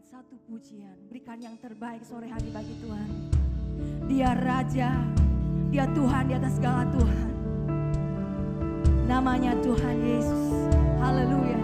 satu pujian, berikan yang terbaik sore hari bagi Tuhan. Dia Raja, Dia Tuhan di atas segala Tuhan. Namanya Tuhan Yesus. Haleluya.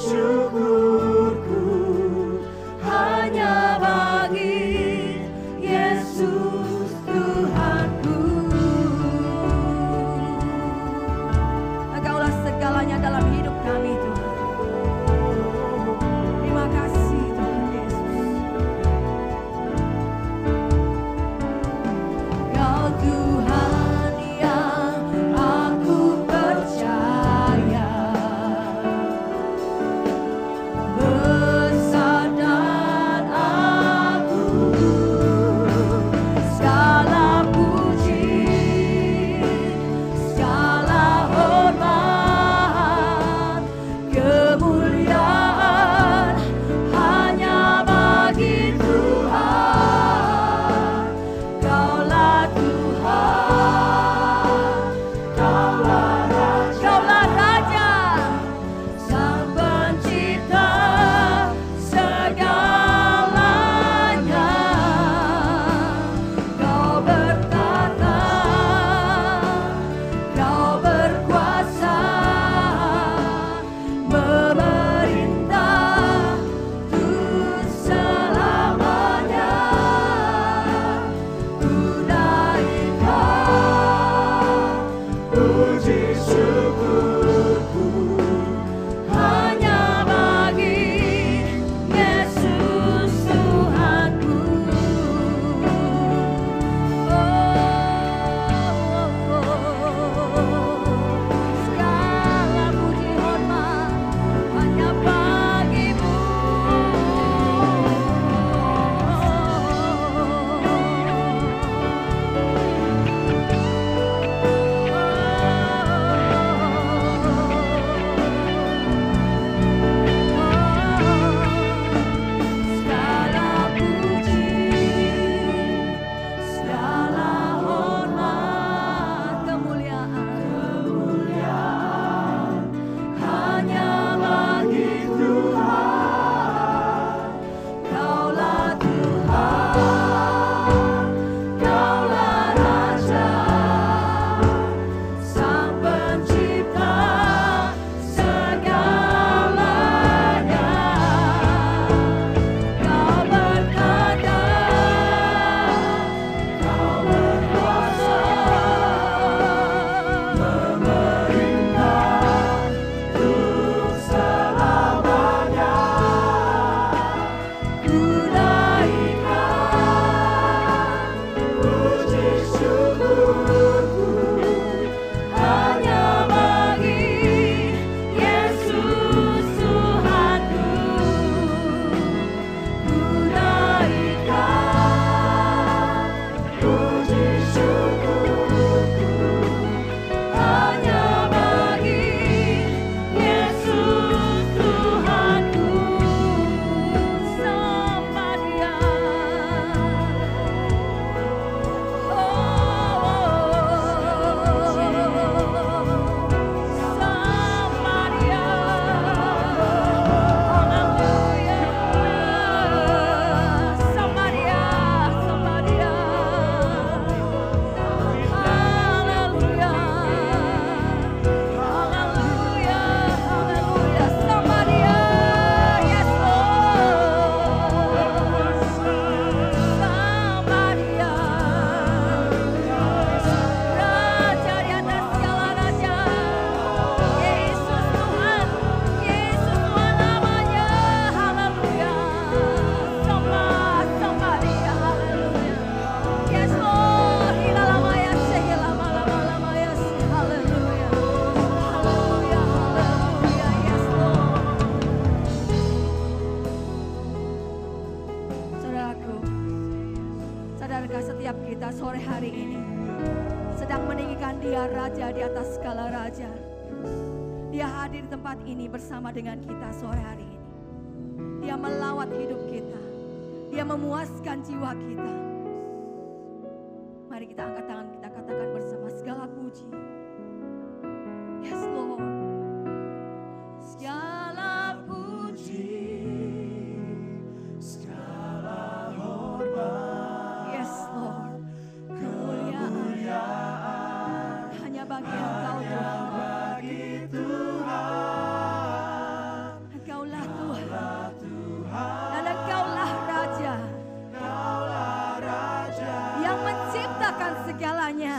Syukurku hanya bagi Yesus. apakah setiap kita sore hari ini sedang meninggikan Dia Raja di atas segala raja? Dia hadir di tempat ini bersama dengan kita sore hari ini. Dia melawat hidup kita. Dia memuaskan jiwa kita. Mari kita angkat tangan, kita katakan bersama, segala puji. Yes Lord. Segala puji, segala hormat. Yes Lord. Kemuliaan hanya bagi Engkau Tuhan. Engkaulah Tuhan. Dan Engkaulah Raja. Yang menciptakan segalanya.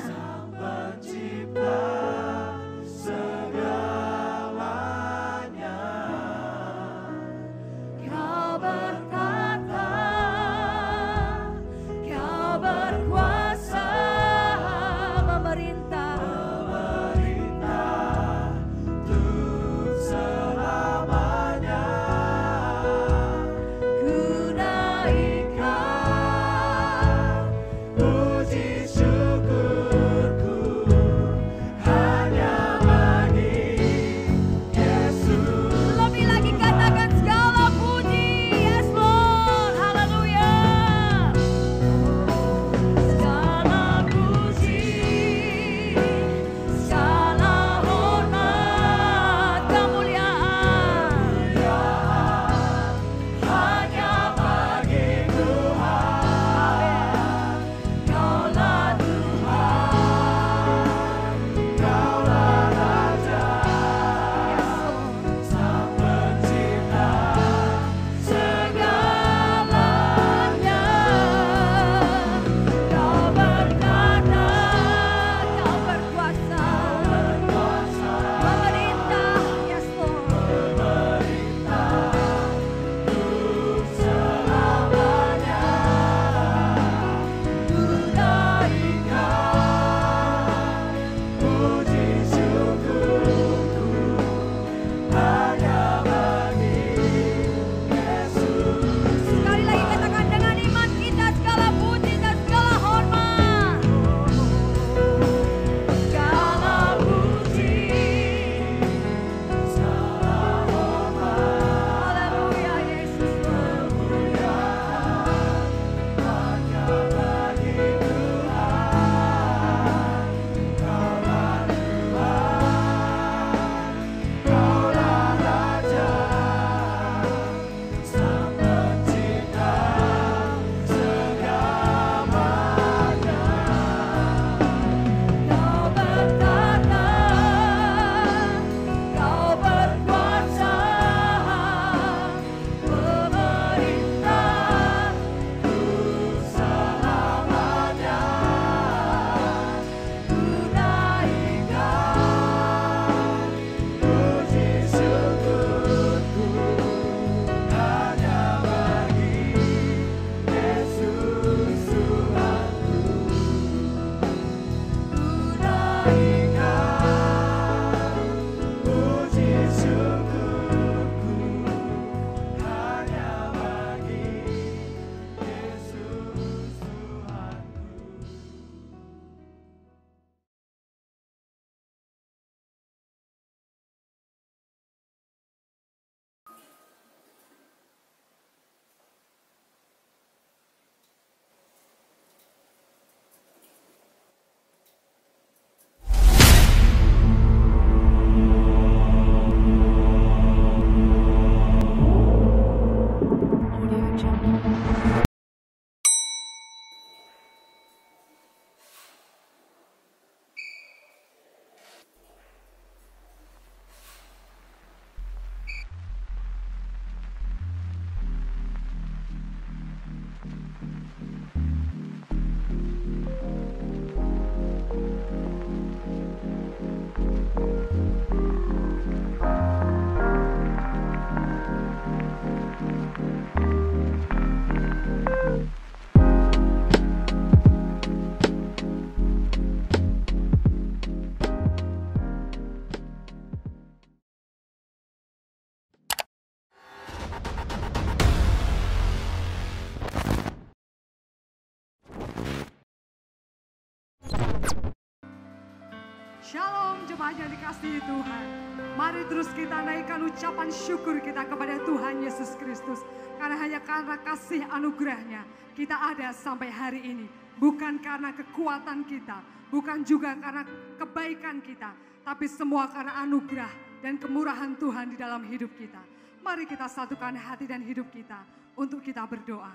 Shalom jemaat yang dikasihi Tuhan. Mari terus kita naikkan ucapan syukur kita kepada Tuhan Yesus Kristus. Karena hanya karena kasih anugerahnya kita ada sampai hari ini. Bukan karena kekuatan kita, bukan juga karena kebaikan kita, tapi semua karena anugerah dan kemurahan Tuhan di dalam hidup kita. Mari kita satukan hati dan hidup kita untuk kita berdoa.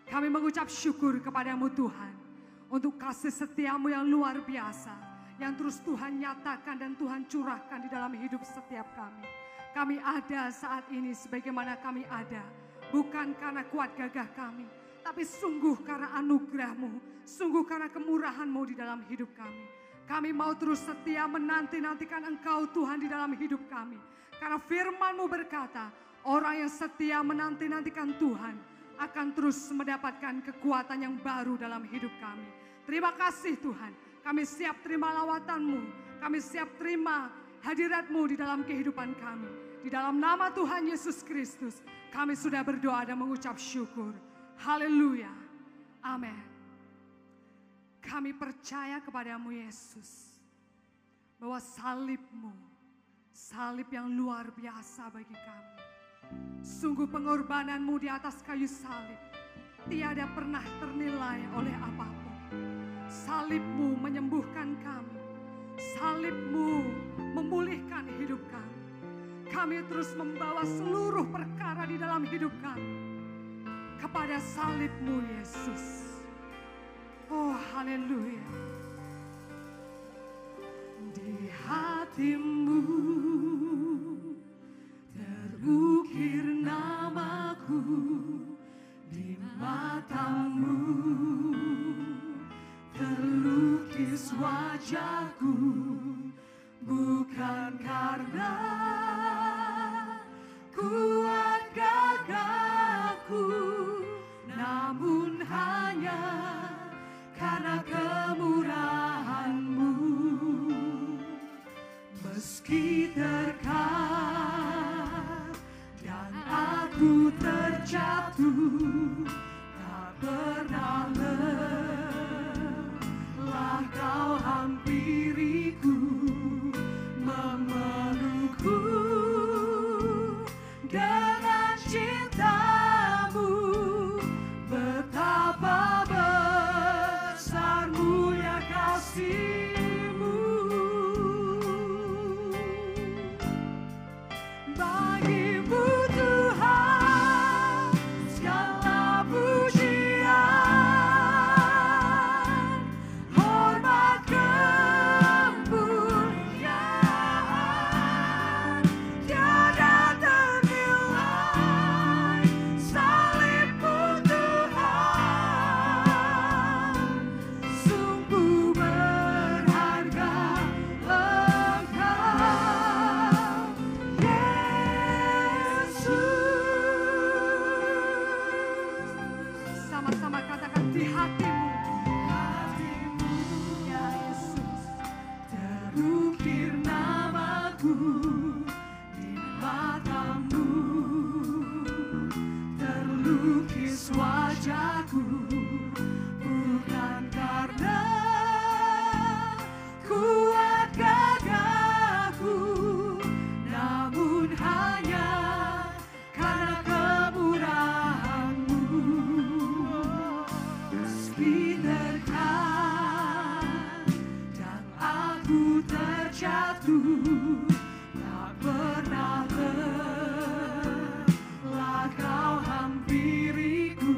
Kami mengucap syukur kepadamu Tuhan, untuk kasih setiamu yang luar biasa, yang terus Tuhan nyatakan dan Tuhan curahkan di dalam hidup setiap kami. Kami ada saat ini sebagaimana kami ada, bukan karena kuat gagah kami, tapi sungguh karena anugerah-Mu, sungguh karena kemurahan-Mu di dalam hidup kami. Kami mau terus setia menanti-nantikan Engkau Tuhan di dalam hidup kami. Karena firman-Mu berkata, orang yang setia menanti-nantikan Tuhan akan terus mendapatkan kekuatan yang baru dalam hidup kami. Terima kasih Tuhan. Kami siap terima lawatan-Mu, kami siap terima hadirat-Mu di dalam kehidupan kami. Di dalam nama Tuhan Yesus Kristus, kami sudah berdoa dan mengucap syukur. Haleluya. Amin. Kami percaya kepadamu Yesus, bahwa salib-Mu, salib yang luar biasa bagi kami. Sungguh pengorbanan-Mu di atas kayu salib tiada pernah ternilai oleh apapun. Salib-Mu menyembuhkan kami. Salib-Mu memulihkan hidup kami. Kami terus membawa seluruh perkara di dalam hidup kami kepada salib-Mu Yesus. Oh haleluya. Di hatimu terukir namaku, di matamu terlukis wajahku, bukan karena kuat gagahku, namun hanya karena kemurahan-Mu. Meski terkadang dan aku terjatuh, tak pernah Kau hampiriku, memelukku dengan cinta-Mu. Betapa besar-Mu ya kasih-Mu. Bagi-Mu Tuhan segala pujian. Wajahku, bukan karena kuat gagahku, namun hanya karena kemurahan-Mu. Meski terkadang aku terjatuh, tak pernah lelah Kau hampiriku,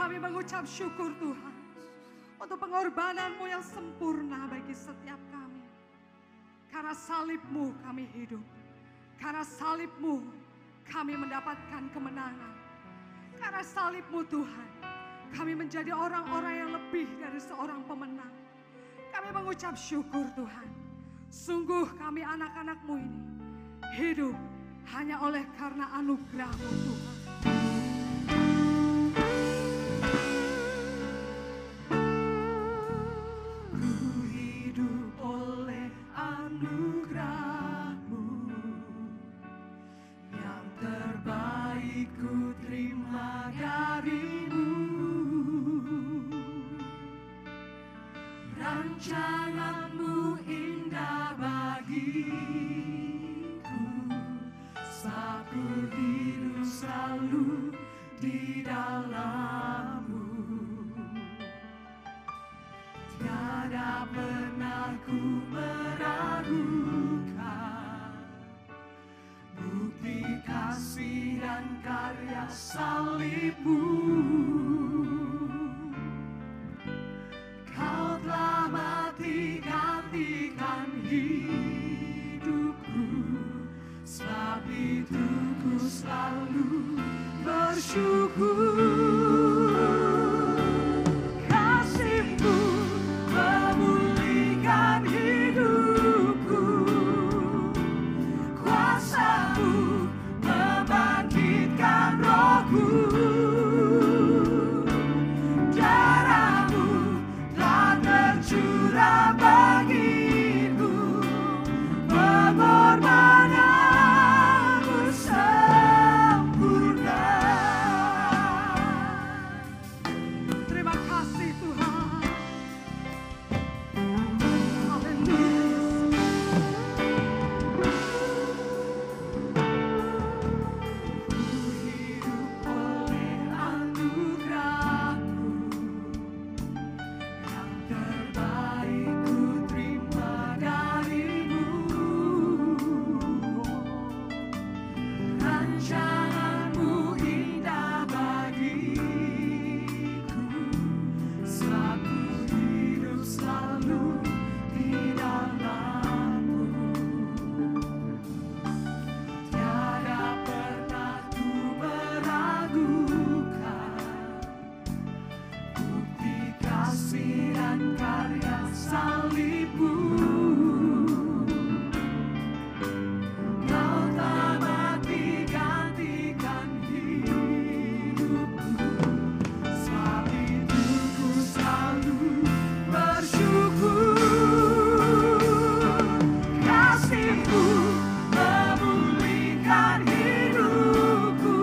Kami mengucap syukur Tuhan untuk pengorbanan-Mu yang sempurna bagi setiap kami. Karena salib-Mu kami hidup. Karena salib-Mu kami mendapatkan kemenangan. Karena salib-Mu Tuhan, kami menjadi orang-orang yang lebih dari seorang pemenang. Kami mengucap syukur Tuhan. Sungguh kami anak-anak-Mu ini hidup hanya oleh karena anugerah-Mu Tuhan. Ku hidup oleh anugerah-Mu, yang terbaik ku terima dari-Mu. Rancangan-Mu indah bagiku, saat ku hidup selalu di dalam-Mu. Tiada pernah ku meragukan bukti kasih dan karya salib-Mu. Kau telah mati gantikan hidupku, sebab itu ku selalu bersyukur. Kasih-Mu memulihkan hidupku, kuasa-Mu membangkitkan rohku. Curah bagiku, pengorbanan-Mu sempurna. Terima kasih Tuhan. Haleluya. Ku hidup oleh anugerah-Mu, yang terbaik ku terima dari-Mu. Rancangan-Mu indah bagiku, sebab ku hidup selalu di dalam-Mu. Tiada pernah ku meragukan bukti kasih dan karya salib-Mu. Kau telah mati gantikan hidupku, sebab itu ku selalu bersyukur. Kasih-Mu memulihkan hidupku,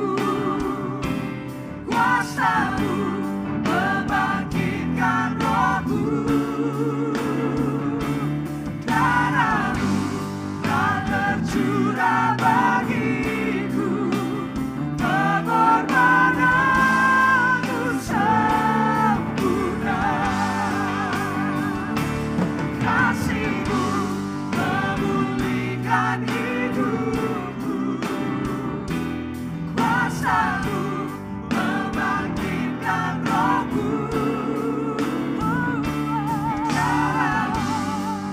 kuasa-Mu membangkitkan rohku. Darah-Mu telah tercurah bagiku, pengorbanan-Mu sempurna. Kasih-Mu memulihkan hidupku, kuasa-Mu membangkitkan rohku. Darah-Mu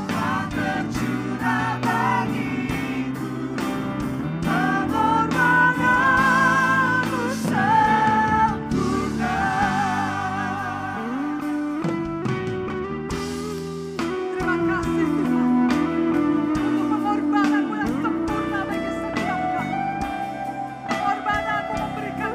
telah tercurah bagiku, pengorbanan-Mu sempurna. Terima kasih Tuhan untuk pengorbanan-Mu yang sempurna bagi setiap kami. Pengorbanan-Mu memberikan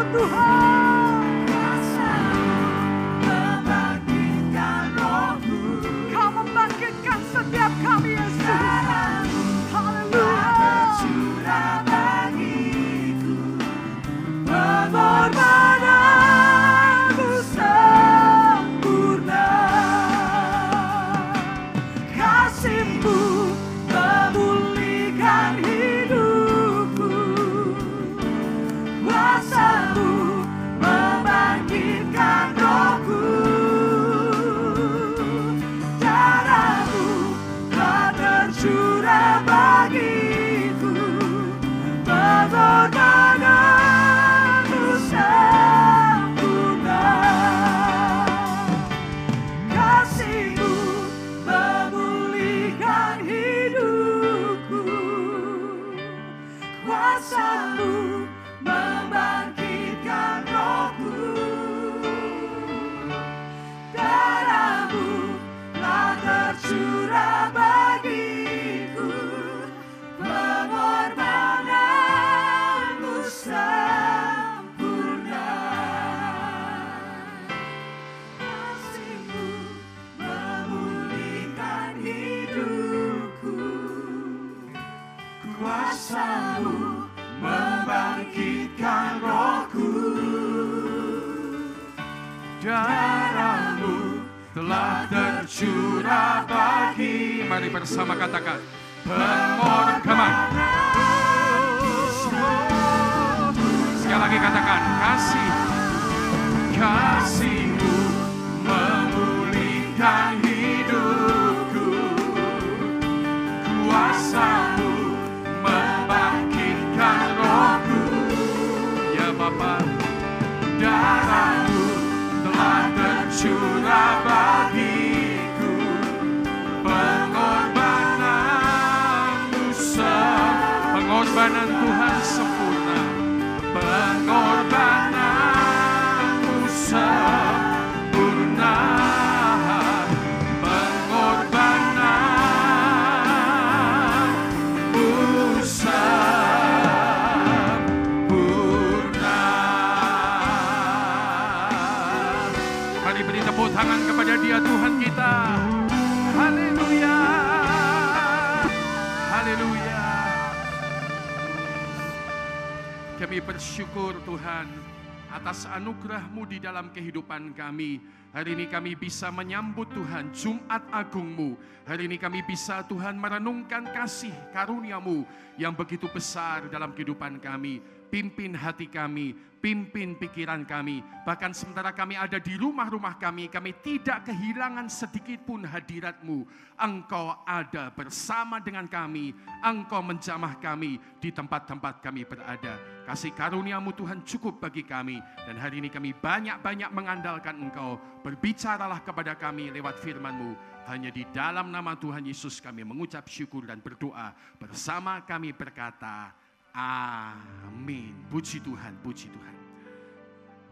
Tuhan. Kau membangkitkan setiap kami, Yesus. Pengorbananmu sempurna, kasih-Mu memulihkan hidupku, kuasa-Mu membangkitkan rohku, darah-Mu telah tercurah bagiku, pengorbanan sempurna, kasih-Mu memulihkan hidupku, kuasa-Mu membangkitkan rohku, darah-Mu telah tercurah bagiku, pengorbanan-Mu sempurna, kasih-Mu memulihkan hidupku, kuasa-Mu membangkitkan rohku, darah-Mu telah tercurah bagi. Mari bersama katakan pengorbanan. Sekali lagi katakan kasih-Mu memulihkan hidupku, kuasa-Mu membangkitkan rohku. Ya Bapa, darah-Mu telah tercurah bagiku, pengorbanan Tuhan sempurna, pengorbanan-Mu sempurna, pengorbanan-Mu sempurna. Mari beri tepuk tangan kepada Dia Tuhan kita. Haleluya, haleluya. Kami bersyukur Tuhan atas anugerah-Mu di dalam kehidupan kami. Hari ini kami bisa menyambut Tuhan Jumat Agung-Mu. Hari ini kami bisa Tuhan merenungkan kasih karunia-Mu yang begitu besar dalam kehidupan kami. Pimpin hati kami, pimpin pikiran kami. Bahkan sementara kami ada di rumah-rumah kami tidak kehilangan sedikit pun hadirat-Mu. Engkau ada bersama dengan kami, Engkau menjamah kami di tempat-tempat kami berada. Kasih karunia-Mu Tuhan cukup bagi kami. Dan hari ini kami banyak-banyak mengandalkan Engkau. Berbicaralah kepada kami lewat firman-Mu. Hanya di dalam nama Tuhan Yesus kami mengucap syukur dan berdoa. Bersama kami berkata, amin. Puji Tuhan, puji Tuhan.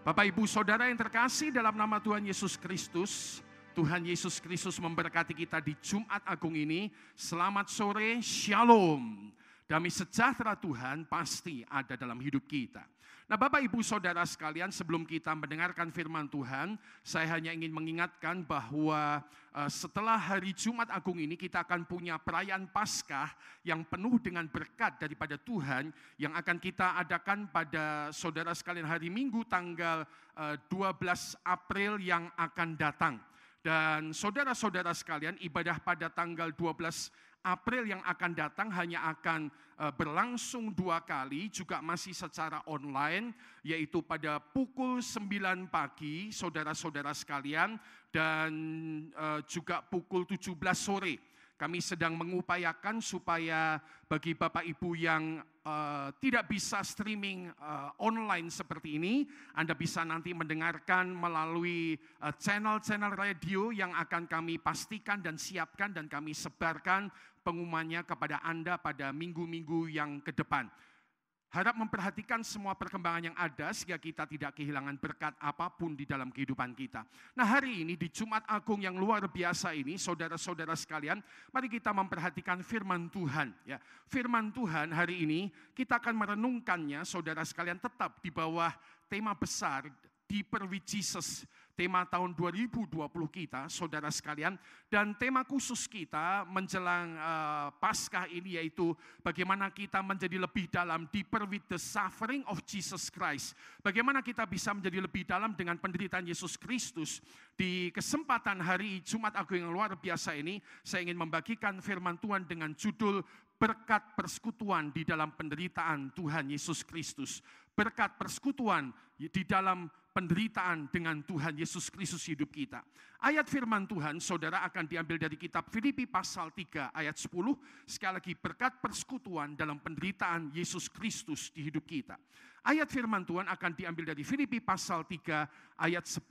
Bapak Ibu Saudara yang terkasih dalam nama Tuhan Yesus Kristus, Tuhan Yesus Kristus memberkati kita di Jumat Agung ini. Selamat sore, shalom. Damai sejahtera Tuhan pasti ada dalam hidup kita. Nah Bapak Ibu Saudara sekalian, sebelum kita mendengarkan firman Tuhan, saya hanya ingin mengingatkan bahwa setelah hari Jumat Agung ini kita akan punya perayaan Paskah yang penuh dengan berkat daripada Tuhan yang akan kita adakan pada saudara sekalian hari Minggu tanggal 12 April yang akan datang. Dan saudara-saudara sekalian, ibadah pada tanggal 12 April yang akan datang hanya akan berlangsung 2 kali, juga masih secara online, yaitu pada pukul 9 pagi, saudara-saudara sekalian, dan juga pukul 17 sore. Kami sedang mengupayakan supaya bagi Bapak Ibu yang tidak bisa streaming online seperti ini, Anda bisa nanti mendengarkan melalui channel-channel radio yang akan kami pastikan dan siapkan dan kami sebarkan pengumumannya kepada Anda pada minggu-minggu yang ke depan. Harap memperhatikan semua perkembangan yang ada sehingga kita tidak kehilangan berkat apapun di dalam kehidupan kita. Nah hari ini di Jumat Agung yang luar biasa ini, saudara-saudara sekalian, mari kita memperhatikan firman Tuhan. Ya, firman Tuhan hari ini kita akan merenungkannya, saudara sekalian, tetap di bawah tema besar Deeper with Jesus, tema tahun 2020 kita, saudara sekalian. Dan tema khusus kita menjelang Paskah ini yaitu bagaimana kita menjadi lebih dalam, deeper with the suffering of Jesus Christ. Bagaimana kita bisa menjadi lebih dalam dengan penderitaan Yesus Kristus. Di kesempatan hari Jumat Agung yang luar biasa ini, saya ingin membagikan firman Tuhan dengan judul berkat persekutuan di dalam penderitaan Tuhan Yesus Kristus. Berkat persekutuan di dalam penderitaan dengan Tuhan Yesus Kristus hidup kita. Ayat firman Tuhan, saudara, akan diambil dari kitab Filipi pasal 3 ayat 10. Sekali lagi, berkat persekutuan dalam penderitaan Yesus Kristus di hidup kita. Ayat firman Tuhan akan diambil dari Filipi pasal 3 ayat 10.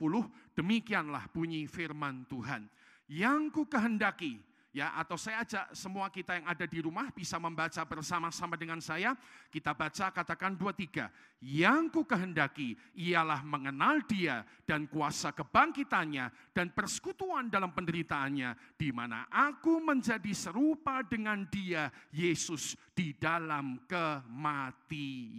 Demikianlah bunyi firman Tuhan. Yang ku kehendaki, ya, atau saya ajak semua kita yang ada di rumah bisa membaca bersama-sama dengan saya. Kita baca, katakan 2-3. Yang ku kehendaki ialah mengenal Dia dan kuasa kebangkitannya dan persekutuan dalam penderitaannya, di mana aku menjadi serupa dengan Dia, Yesus, di dalam kematiannya.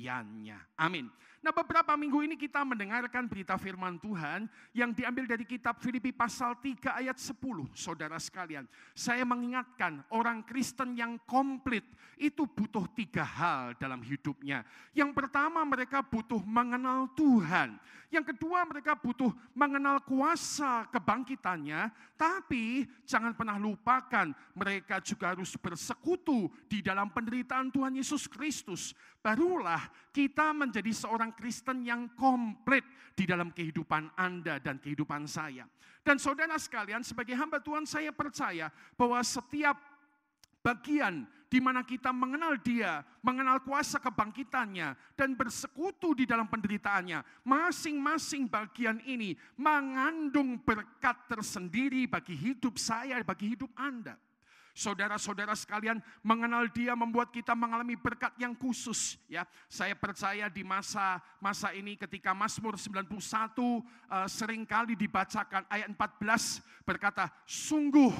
Amin. Nah, beberapa minggu ini kita mendengarkan berita firman Tuhan yang diambil dari kitab Filipi pasal 3 ayat 10. Saudara sekalian, saya mengingatkan orang Kristen yang komplit itu butuh 3 hal dalam hidupnya. Yang pertama, mereka butuh mengenal Tuhan. Yang kedua, mereka butuh mengenal kuasa kebangkitannya. Tapi jangan pernah lupakan, mereka juga harus bersekutu di dalam penderitaan Tuhan Yesus Kristus. Barulah kita menjadi seorang Kristen yang komplit di dalam kehidupan Anda dan kehidupan saya. Dan saudara sekalian, sebagai hamba Tuhan, saya percaya bahwa setiap bagian di mana kita mengenal Dia, mengenal kuasa kebangkitannya, dan bersekutu di dalam penderitaannya, masing-masing bagian ini mengandung berkat tersendiri bagi hidup saya, bagi hidup Anda. Saudara-saudara sekalian, mengenal Dia membuat kita mengalami berkat yang khusus. Ya, saya percaya di masa ini ketika Mazmur 91 seringkali dibacakan ayat 14 berkata, sungguh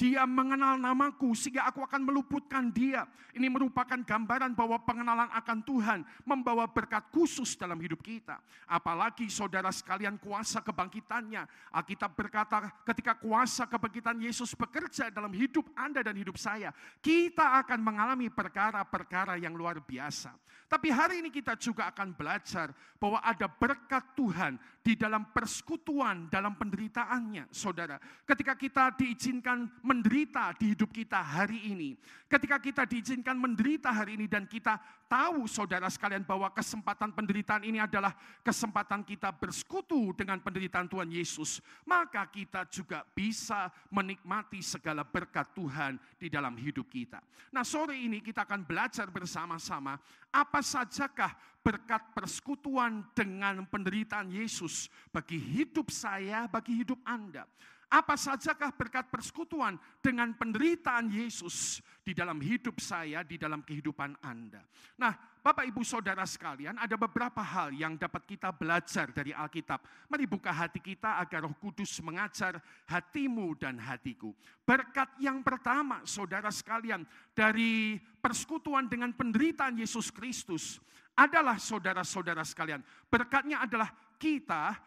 Dia mengenal namaku sehingga aku akan meluputkan dia. Ini merupakan gambaran bahwa pengenalan akan Tuhan membawa berkat khusus dalam hidup kita. Apalagi saudara sekalian, kuasa kebangkitannya. Alkitab berkata ketika kuasa kebangkitan Yesus bekerja dalam hidup Anda dan hidup saya, kita akan mengalami perkara-perkara yang luar biasa. Tapi hari ini kita juga akan belajar bahwa ada berkat Tuhan di dalam persekutuan dalam penderitaannya. Saudara, ketika kita diizinkan menderita di hidup kita hari ini, ketika kita diizinkan menderita hari ini dan kita tahu saudara sekalian bahwa kesempatan penderitaan ini adalah kesempatan kita bersekutu dengan penderitaan Tuhan Yesus, maka kita juga bisa menikmati segala berkat Tuhan di dalam hidup kita. Nah, sore ini kita akan belajar bersama-sama apa sajakah berkat persekutuan dengan penderitaan Yesus bagi hidup saya, bagi hidup Anda. Apa sajakah berkat persekutuan dengan penderitaan Yesus di dalam hidup saya, di dalam kehidupan Anda. Nah, Bapak Ibu Saudara sekalian, ada beberapa hal yang dapat kita belajar dari Alkitab. Mari buka hati kita agar Roh Kudus mengajar hatimu dan hatiku. Berkat yang pertama, saudara sekalian, dari persekutuan dengan penderitaan Yesus Kristus adalah saudara-saudara sekalian. Berkatnya adalah kita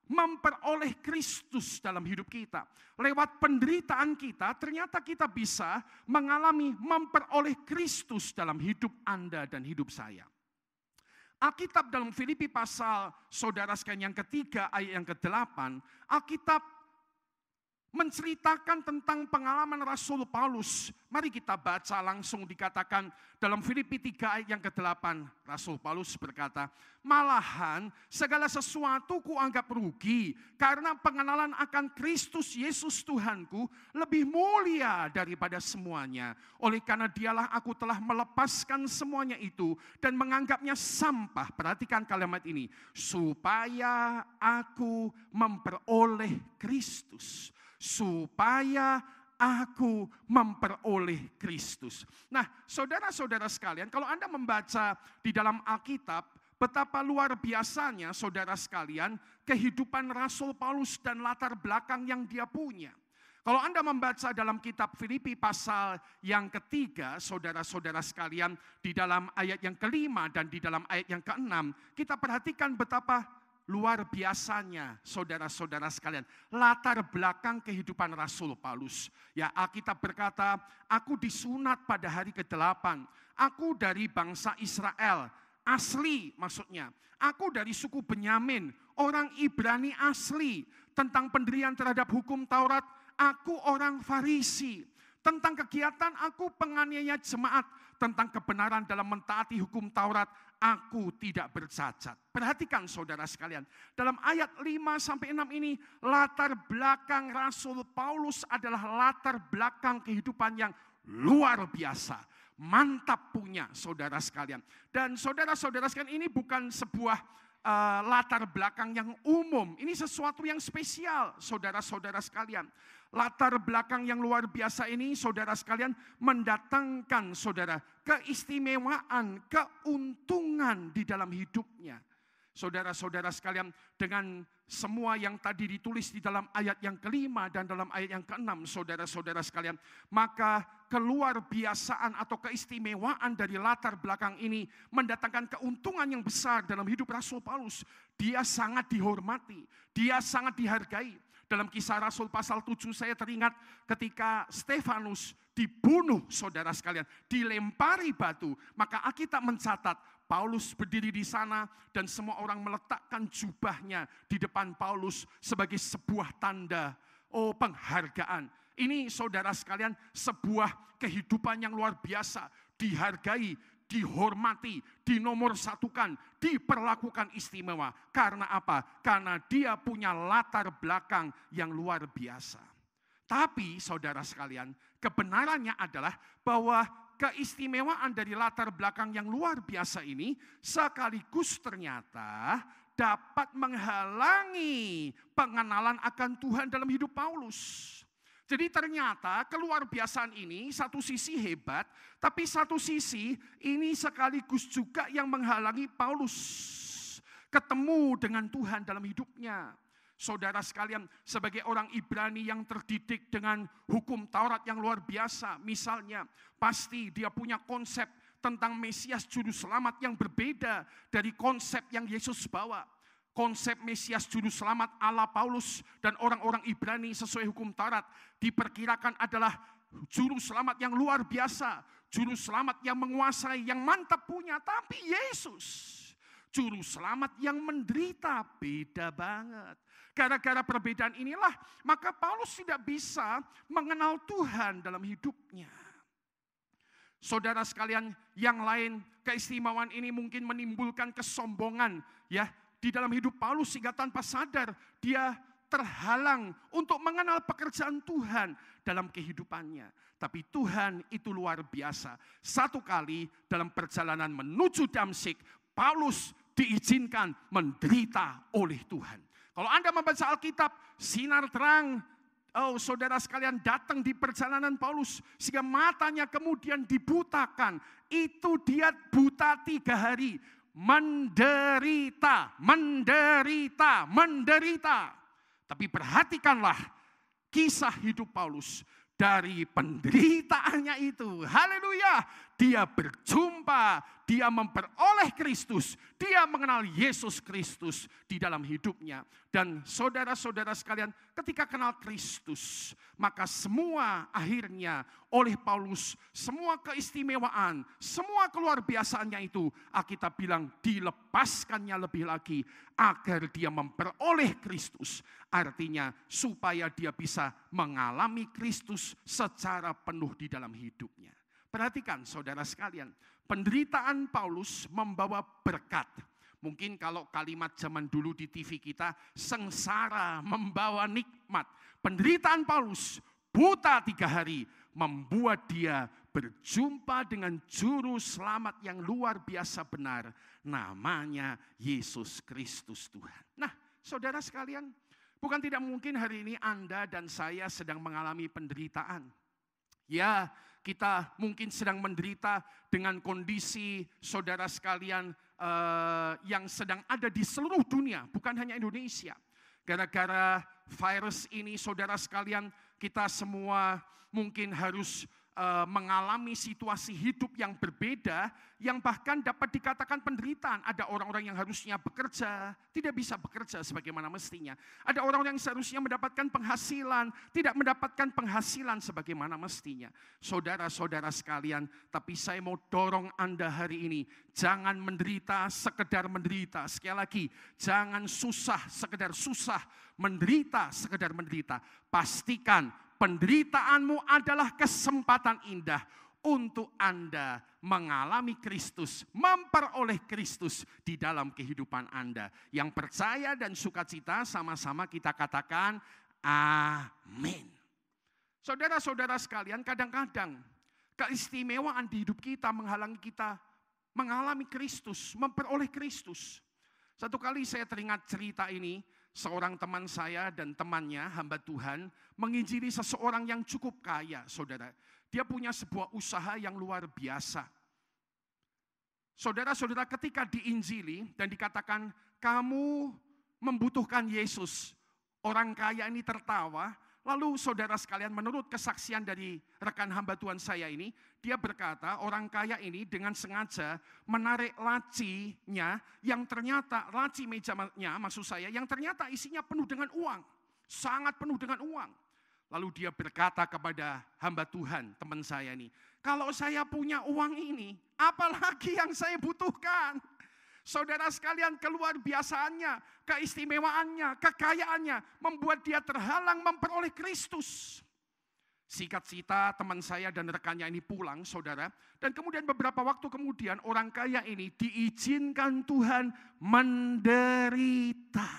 memperoleh Kristus dalam hidup kita. Lewat penderitaan kita, ternyata kita bisa mengalami memperoleh Kristus dalam hidup Anda dan hidup saya. Alkitab dalam Filipi pasal saudara sekalian yang ketiga ayat yang ke-8, Alkitab menceritakan tentang pengalaman Rasul Paulus. Mari kita baca langsung, dikatakan dalam Filipi 3 ayat yang ke-8. Rasul Paulus berkata, malahan segala sesuatu kuanggap rugi karena pengenalan akan Kristus Yesus Tuhanku lebih mulia daripada semuanya. Oleh karena dialah aku telah melepaskan semuanya itu dan menganggapnya sampah. Perhatikan kalimat ini. Supaya aku memperoleh Kristus. Supaya aku memperoleh Kristus. Nah, saudara-saudara sekalian, kalau Anda membaca di dalam Alkitab, betapa luar biasanya saudara sekalian kehidupan Rasul Paulus dan latar belakang yang dia punya. Kalau Anda membaca dalam kitab Filipi pasal yang ketiga, saudara-saudara sekalian, di dalam ayat yang kelima dan di dalam ayat yang keenam, kita perhatikan betapa luar biasanya saudara-saudara sekalian latar belakang kehidupan Rasul Paulus. Ya, Alkitab berkata, aku disunat pada hari ke-8, aku dari bangsa Israel, asli maksudnya. Aku dari suku Benyamin, orang Ibrani asli. Tentang pendirian terhadap hukum Taurat, aku orang Farisi. Tentang kegiatan, aku penganiaya jemaat. Tentang kebenaran dalam mentaati hukum Taurat, aku tidak bercacat. Perhatikan saudara sekalian, dalam ayat 5-6 ini, latar belakang Rasul Paulus adalah latar belakang kehidupan yang luar biasa. Mantap punya saudara sekalian. Dan saudara-saudara sekalian, ini bukan sebuah latar belakang yang umum. Ini sesuatu yang spesial, saudara-saudara sekalian. Latar belakang yang luar biasa ini, saudara sekalian, mendatangkan saudara keistimewaan, keuntungan di dalam hidupnya. Saudara-saudara sekalian, dengan semua yang tadi ditulis di dalam ayat yang kelima dan dalam ayat yang keenam, saudara-saudara sekalian, maka keluar biasaan atau keistimewaan dari latar belakang ini mendatangkan keuntungan yang besar dalam hidup Rasul Paulus. Dia sangat dihormati, dia sangat dihargai. Dalam Kisah Rasul pasal 7 saya teringat ketika Stefanus dibunuh, saudara sekalian, dilempari batu, maka Alkitab mencatat Paulus berdiri di sana dan semua orang meletakkan jubahnya di depan Paulus sebagai sebuah tanda penghargaan. Ini saudara sekalian sebuah kehidupan yang luar biasa, dihargai, dihormati, dinomorsatukan, diperlakukan istimewa. Karena apa? Karena dia punya latar belakang yang luar biasa. Tapi saudara sekalian, kebenarannya adalah bahwa keistimewaan dari latar belakang yang luar biasa ini sekaligus ternyata dapat menghalangi pengenalan akan Tuhan dalam hidup Paulus. Jadi ternyata keluar biasaan ini satu sisi hebat, tapi satu sisi ini sekaligus juga yang menghalangi Paulus ketemu dengan Tuhan dalam hidupnya. Saudara sekalian, sebagai orang Ibrani yang terdidik dengan hukum Taurat yang luar biasa, misalnya pasti dia punya konsep tentang Mesias Juru Selamat yang berbeda dari konsep yang Yesus bawa. Konsep Mesias Juru Selamat ala Paulus dan orang-orang Ibrani sesuai hukum Taurat diperkirakan adalah Juru Selamat yang luar biasa, Juru Selamat yang menguasai, yang mantap punya. Tapi Yesus, Juru Selamat yang menderita, beda banget. Gara-gara perbedaan inilah, maka Paulus tidak bisa mengenal Tuhan dalam hidupnya. Saudara sekalian, yang lain, keistimewaan ini mungkin menimbulkan kesombongan ya di dalam hidup Paulus sehingga tanpa sadar dia terhalang untuk mengenal pekerjaan Tuhan dalam kehidupannya. Tapi Tuhan itu luar biasa. Satu kali dalam perjalanan menuju Damsyik, Paulus diizinkan menderita oleh Tuhan. Kalau Anda membaca Alkitab, sinar terang, saudara sekalian, datang di perjalanan Paulus sehingga matanya kemudian dibutakan. Itu dia buta 3 hari. Menderita. Tapi perhatikanlah kisah hidup Paulus. Dari penderitaannya itu, haleluya, dia berjumpa, dia memperoleh Kristus, dia mengenal Yesus Kristus di dalam hidupnya. Dan saudara-saudara sekalian, ketika kenal Kristus, maka semua akhirnya oleh Paulus, semua keistimewaan, semua keluar biasaannya itu, Alkitab bilang dilepaskannya lebih lagi agar dia memperoleh Kristus. Artinya supaya dia bisa mengalami Kristus secara penuh di dalam hidupnya. Perhatikan saudara sekalian, penderitaan Paulus membawa berkat. Mungkin kalau kalimat zaman dulu di TV kita, sengsara membawa nikmat. Penderitaan Paulus, buta 3 hari, membuat dia berjumpa dengan Juru Selamat yang luar biasa benar. Namanya Yesus Kristus Tuhan. Nah, saudara sekalian, bukan tidak mungkin hari ini Anda dan saya sedang mengalami penderitaan. Ya, kita mungkin sedang menderita dengan kondisi saudara sekalian yang sedang ada di seluruh dunia, bukan hanya Indonesia. Gara-gara virus ini, saudara sekalian, kita semua mungkin harus mengalami situasi hidup yang berbeda, yang bahkan dapat dikatakan penderitaan. Ada orang-orang yang harusnya bekerja, tidak bisa bekerja sebagaimana mestinya. Ada orang-orang yang seharusnya mendapatkan penghasilan, tidak mendapatkan penghasilan sebagaimana mestinya. Saudara-saudara sekalian, tapi saya mau dorong Anda hari ini, jangan menderita sekedar menderita. Sekali lagi, jangan susah sekedar susah, menderita sekedar menderita. Pastikan penderitaanmu adalah kesempatan indah untuk Anda mengalami Kristus, memperoleh Kristus di dalam kehidupan Anda. Yang percaya dan sukacita sama-sama kita katakan amin. Saudara-saudara sekalian, kadang-kadang keistimewaan di hidup kita menghalangi kita mengalami Kristus, memperoleh Kristus. Satu kali saya teringat cerita ini, seorang teman saya dan temannya, hamba Tuhan, menginjili seseorang yang cukup kaya, saudara. Dia punya sebuah usaha yang luar biasa. Saudara-saudara, ketika diinjili dan dikatakan, kamu membutuhkan Yesus, orang kaya ini tertawa. Lalu saudara sekalian, menurut kesaksian dari rekan hamba Tuhan saya ini, dia berkata orang kaya ini dengan sengaja menarik lacinya yang ternyata, laci mejanya maksud saya, yang ternyata isinya penuh dengan uang. Sangat penuh dengan uang. Lalu dia berkata kepada hamba Tuhan, teman saya ini, kalau saya punya uang ini, apalagi yang saya butuhkan? Saudara sekalian, keluar biasaannya, keistimewaannya, kekayaannya membuat dia terhalang memperoleh Kristus. Singkat cerita, teman saya dan rekannya ini pulang, saudara. Dan kemudian beberapa waktu kemudian orang kaya ini diizinkan Tuhan menderita.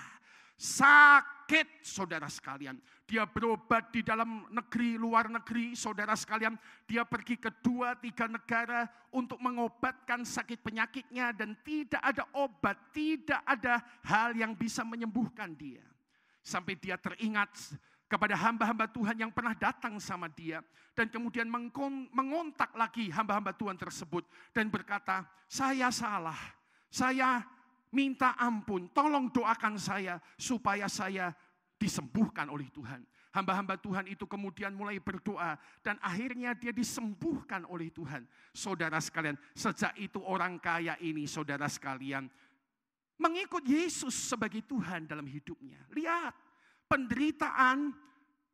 Sakit, saudara sekalian. Dia berobat di dalam negeri, luar negeri, saudara sekalian. Dia pergi ke 2-3 negara untuk mengobatkan sakit penyakitnya. Dan tidak ada obat, tidak ada hal yang bisa menyembuhkan dia. Sampai dia teringat kepada hamba-hamba Tuhan yang pernah datang sama dia. Dan kemudian mengontak lagi hamba-hamba Tuhan tersebut. Dan berkata, saya salah, saya minta ampun, tolong doakan saya supaya saya disembuhkan oleh Tuhan. Hamba-hamba Tuhan itu kemudian mulai berdoa dan akhirnya dia disembuhkan oleh Tuhan. Saudara sekalian, sejak itu orang kaya ini, saudara sekalian, mengikut Yesus sebagai Tuhan dalam hidupnya. Lihat, penderitaan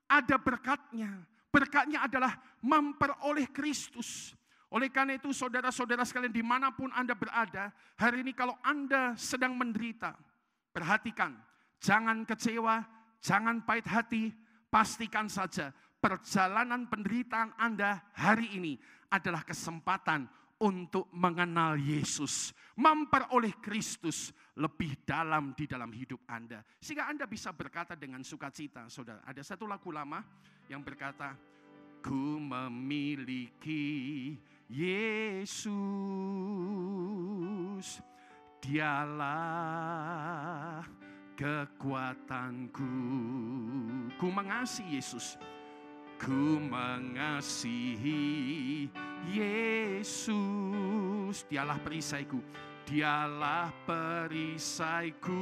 ada berkatnya. Berkatnya adalah memperoleh Kristus. Oleh karena itu saudara-saudara sekalian dimanapun Anda berada, hari ini kalau Anda sedang menderita, perhatikan, jangan kecewa, jangan pahit hati, pastikan saja perjalanan penderitaan Anda hari ini adalah kesempatan untuk mengenal Yesus, memperoleh Kristus lebih dalam di dalam hidup Anda. Sehingga Anda bisa berkata dengan sukacita, saudara. Ada satu lagu lama yang berkata, ku memiliki Yesus, dialah kekuatanku. Ku mengasihi Yesus. Ku mengasihi Yesus. Dialah perisaiku. Dialah perisaiku.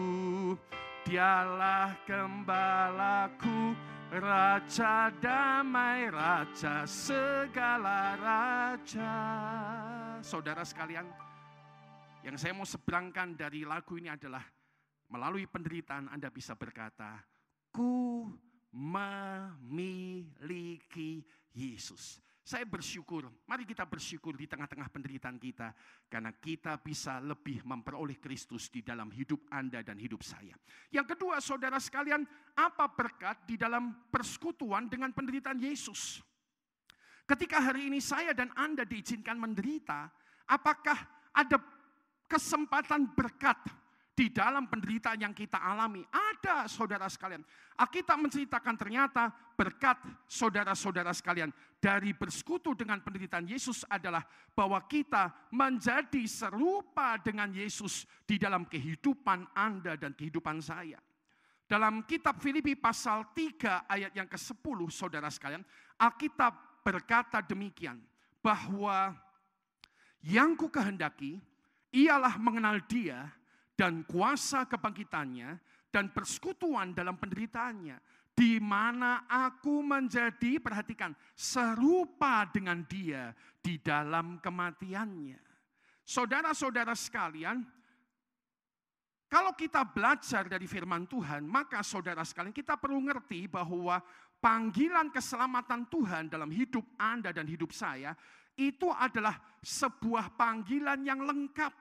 Dialah gembalaku. Raja damai, Raja segala raja. Saudara sekalian, yang saya mau seberangkan dari lagu ini adalah melalui penderitaan Anda bisa berkata, ku memiliki Yesus. Saya bersyukur, mari kita bersyukur di tengah-tengah penderitaan kita. Karena kita bisa lebih memperoleh Kristus di dalam hidup Anda dan hidup saya. Yang kedua, saudara sekalian, apa berkat di dalam persekutuan dengan penderitaan Yesus? Ketika hari ini saya dan Anda diizinkan menderita, apakah ada kesempatan berkat di dalam penderitaan yang kita alami? Ada, saudara sekalian. Alkitab menceritakan ternyata berkat saudara-saudara sekalian dari bersekutu dengan penderitaan Yesus adalah bahwa kita menjadi serupa dengan Yesus di dalam kehidupan Anda dan kehidupan saya. Dalam kitab Filipi pasal 3 ayat yang ke-10, saudara sekalian, Alkitab berkata demikian, bahwa yang ku kehendaki ialah mengenal Dia dan kuasa kebangkitannya dan persekutuan dalam penderitaannya, di mana aku menjadi, perhatikan, serupa dengan dia di dalam kematiannya. Saudara-saudara sekalian, kalau kita belajar dari firman Tuhan, maka saudara sekalian kita perlu ngerti bahwa panggilan keselamatan Tuhan dalam hidup Anda dan hidup saya, itu adalah sebuah panggilan yang lengkap,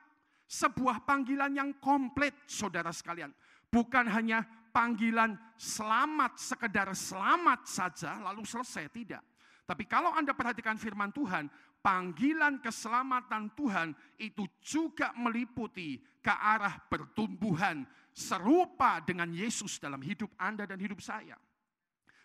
sebuah panggilan yang komplit, saudara sekalian. Bukan hanya panggilan selamat, sekedar selamat saja lalu selesai, tidak. Tapi kalau Anda perhatikan firman Tuhan, panggilan keselamatan Tuhan itu juga meliputi ke arah pertumbuhan serupa dengan Yesus dalam hidup Anda dan hidup saya.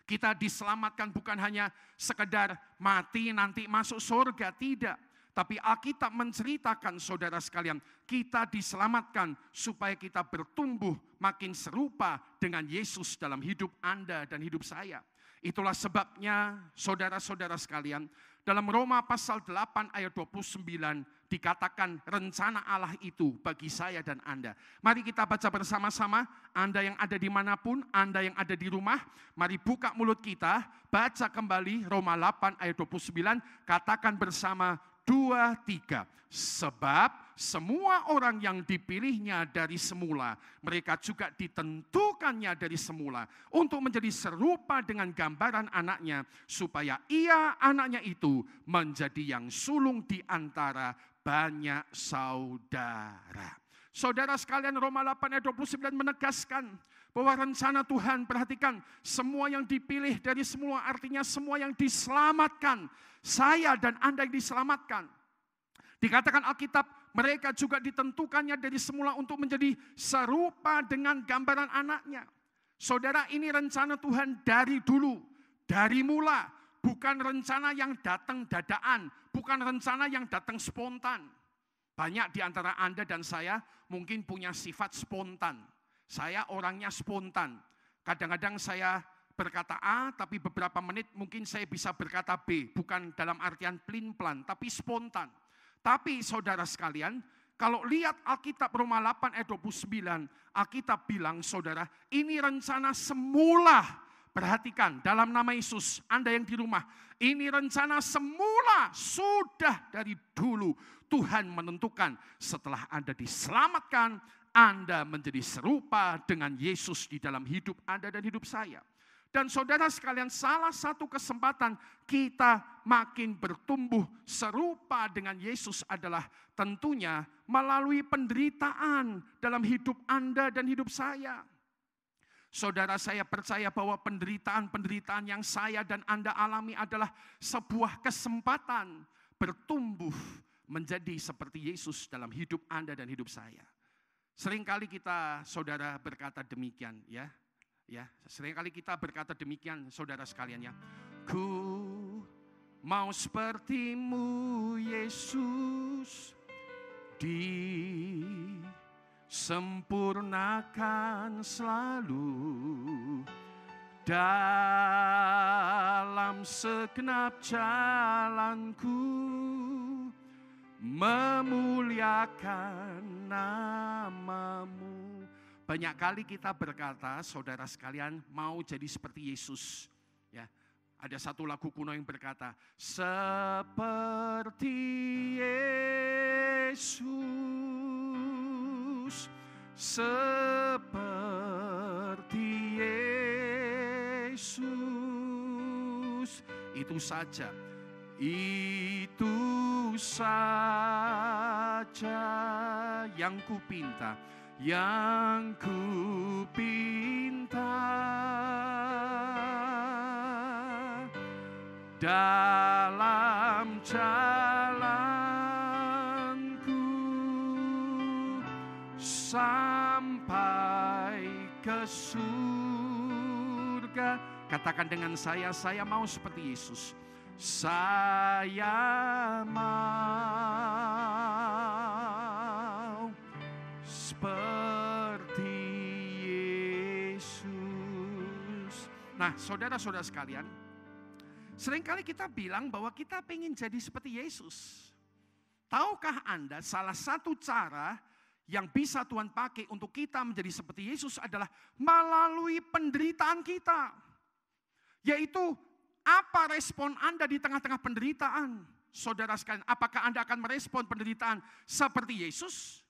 Kita diselamatkan bukan hanya sekedar mati nanti masuk surga, tidak. Tapi Alkitab menceritakan saudara sekalian, kita diselamatkan supaya kita bertumbuh makin serupa dengan Yesus dalam hidup Anda dan hidup saya. Itulah sebabnya saudara-saudara sekalian, dalam Roma pasal 8 ayat 29 dikatakan rencana Allah itu bagi saya dan Anda. Mari kita baca bersama-sama, Anda yang ada dimanapun, Anda yang ada di rumah, mari buka mulut kita, baca kembali Roma 8 ayat 29, katakan bersama 2, 3. Sebab semua orang yang dipilihnya dari semula, mereka juga ditentukannya dari semula untuk menjadi serupa dengan gambaran anaknya, supaya ia, anaknya itu, menjadi yang sulung di antara banyak saudara. Saudara sekalian, Roma 8 ayat 29 menegaskan bahwa rencana Tuhan, perhatikan, semua yang dipilih dari semula, artinya semua yang diselamatkan. Saya dan Anda yang diselamatkan. Dikatakan Alkitab, mereka juga ditentukannya dari semula untuk menjadi serupa dengan gambaran anaknya. Saudara, ini rencana Tuhan dari dulu, dari mula. Bukan rencana yang datang dadaan, bukan rencana yang datang spontan. Banyak di antara Anda dan saya mungkin punya sifat spontan. Saya orangnya spontan. Kadang-kadang saya berkata A, tapi beberapa menit mungkin saya bisa berkata B. Bukan dalam artian plin-plan, tapi spontan. Tapi saudara sekalian, kalau lihat Alkitab Roma 8 ayat 29, Alkitab bilang saudara, ini rencana semula. Perhatikan, dalam nama Yesus, Anda yang di rumah, ini rencana semula, sudah dari dulu. Tuhan menentukan setelah Anda diselamatkan, Anda menjadi serupa dengan Yesus di dalam hidup Anda dan hidup saya. Dan saudara sekalian, salah satu kesempatan kita makin bertumbuh serupa dengan Yesus adalah tentunya melalui penderitaan dalam hidup Anda dan hidup saya. Saudara, saya percaya bahwa penderitaan-penderitaan yang saya dan Anda alami adalah sebuah kesempatan bertumbuh menjadi seperti Yesus dalam hidup Anda dan hidup saya. Seringkali kita, saudara, berkata demikian, ya. Ya, seringkali kita berkata demikian, saudara sekalian, ya. Ku mau sepertimu Yesus, disempurnakan selalu dalam segenap jalanku, memuliakan namamu. Banyak kali kita berkata, saudara sekalian, mau jadi seperti Yesus. Ya, ada satu lagu kuno yang berkata, seperti Yesus, seperti Yesus. Itu saja, itu saja yang kupinta. Yang ku pinta dalam jalanku sampai ke surga. Katakan dengan saya mau seperti Yesus. Saya mau seperti Yesus. Nah, saudara-saudara sekalian, seringkali kita bilang bahwa kita pengen jadi seperti Yesus. Tahukah Anda salah satu cara yang bisa Tuhan pakai untuk kita menjadi seperti Yesus adalah melalui penderitaan kita. Yaitu apa respon Anda di tengah-tengah penderitaan? Saudara sekalian, apakah Anda akan merespon penderitaan seperti Yesus?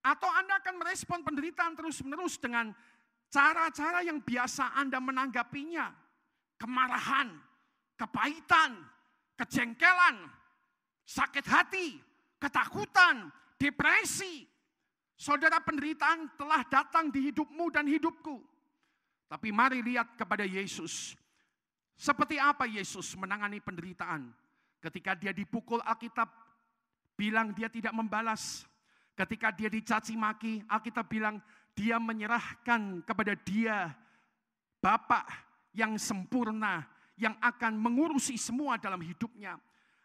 Atau Anda akan merespon penderitaan terus-menerus dengan cara-cara yang biasa Anda menanggapinya? Kemarahan, kepahitan, kejengkelan, sakit hati, ketakutan, depresi. Saudara, penderitaan telah datang di hidupmu dan hidupku. Tapi mari lihat kepada Yesus. Seperti apa Yesus menangani penderitaan? Ketika dia dipukul, Alkitab bilang dia tidak membalas. Ketika dia dicaci maki, Alkitab bilang dia menyerahkan kepada dia Bapa yang sempurna, yang akan mengurusi semua dalam hidupnya.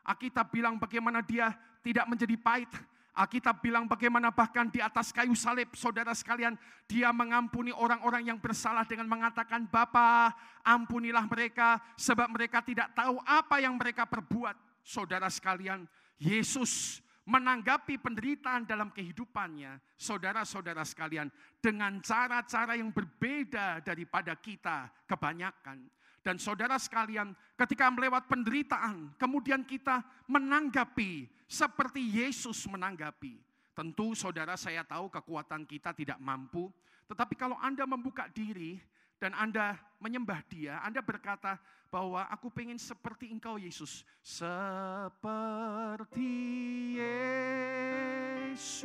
Alkitab bilang bagaimana dia tidak menjadi pahit. Alkitab bilang bagaimana bahkan di atas kayu salib, saudara sekalian, dia mengampuni orang-orang yang bersalah dengan mengatakan, Bapa, ampunilah mereka sebab mereka tidak tahu apa yang mereka perbuat. Saudara sekalian, Yesus menanggapi penderitaan dalam kehidupannya, saudara-saudara sekalian, dengan cara-cara yang berbeda daripada kita kebanyakan. Dan saudara sekalian, ketika melewat penderitaan, kemudian kita menanggapi seperti Yesus menanggapi. Tentu saudara, saya tahu kekuatan kita tidak mampu, tetapi kalau Anda membuka diri dan Anda menyembah Dia, Anda berkata bahwa aku pengen seperti Engkau Yesus. Seperti Yesus,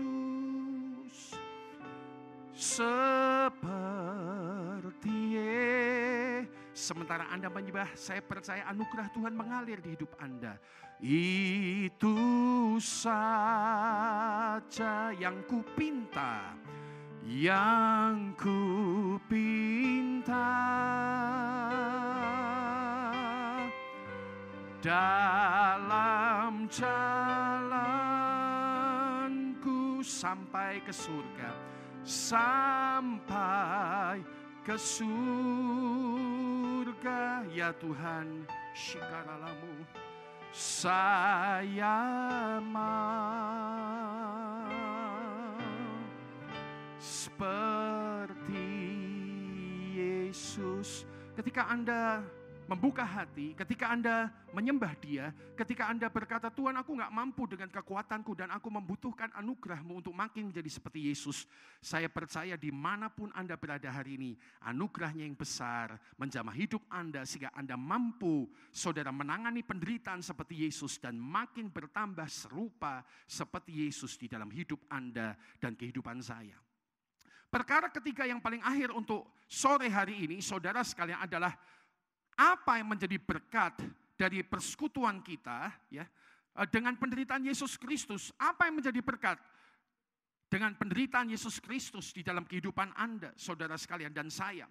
seperti sementara Anda menyembah, saya percaya anugerah Tuhan mengalir di hidup Anda. Itu saja yang kupinta, yang kupinta. Dalam jalanku sampai ke surga, sampai ke surga, ya Tuhan, syikaralamu, saya mau seperti Yesus. Ketika Anda membuka hati, ketika Anda menyembah Dia, ketika Anda berkata, Tuhan, aku gak mampu dengan kekuatanku dan aku membutuhkan anugerah-Mu untuk makin menjadi seperti Yesus. Saya percaya dimanapun Anda berada hari ini, anugerahnya yang besar menjamah hidup Anda sehingga Anda mampu, saudara, menangani penderitaan seperti Yesus dan makin bertambah serupa seperti Yesus di dalam hidup Anda dan kehidupan saya. Perkara ketiga yang paling akhir untuk sore hari ini, saudara sekalian, adalah apa yang menjadi berkat dari persekutuan kita ya dengan penderitaan Yesus Kristus? Apa yang menjadi berkat dengan penderitaan Yesus Kristus di dalam kehidupan Anda, saudara sekalian, dan saya?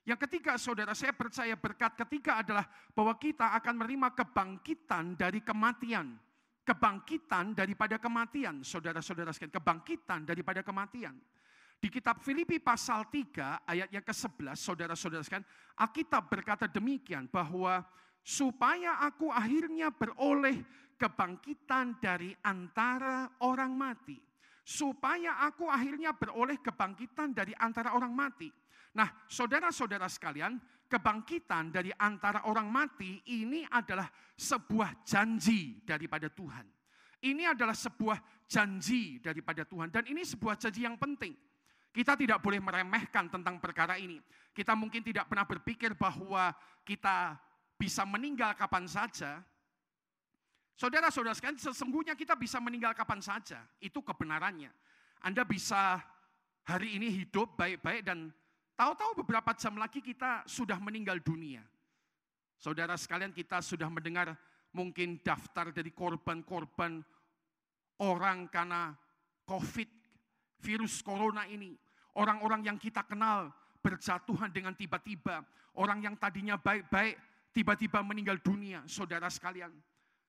Yang ketiga, saudara, saya percaya berkat ketiga adalah bahwa kita akan menerima kebangkitan dari kematian. Kebangkitan daripada kematian, saudara-saudara sekalian, kebangkitan daripada kematian. Di kitab Filipi pasal 3 ayat yang ke-11, saudara-saudara sekalian, Alkitab berkata demikian, bahwa supaya aku akhirnya beroleh kebangkitan dari antara orang mati. Supaya aku akhirnya beroleh kebangkitan dari antara orang mati. Nah, saudara-saudara sekalian, kebangkitan dari antara orang mati ini adalah sebuah janji daripada Tuhan. Ini adalah sebuah janji daripada Tuhan, dan ini sebuah janji yang penting. Kita tidak boleh meremehkan tentang perkara ini. Kita mungkin tidak pernah berpikir bahwa kita bisa meninggal kapan saja. Saudara-saudara sekalian, sesungguhnya kita bisa meninggal kapan saja. Itu kebenarannya. Anda bisa hari ini hidup baik-baik dan tahu-tahu beberapa jam lagi kita sudah meninggal dunia. Saudara sekalian, kita sudah mendengar mungkin daftar dari korban-korban orang karena COVID, virus corona ini. Orang-orang yang kita kenal berjatuhan dengan tiba-tiba. Orang yang tadinya baik-baik tiba-tiba meninggal dunia, saudara sekalian.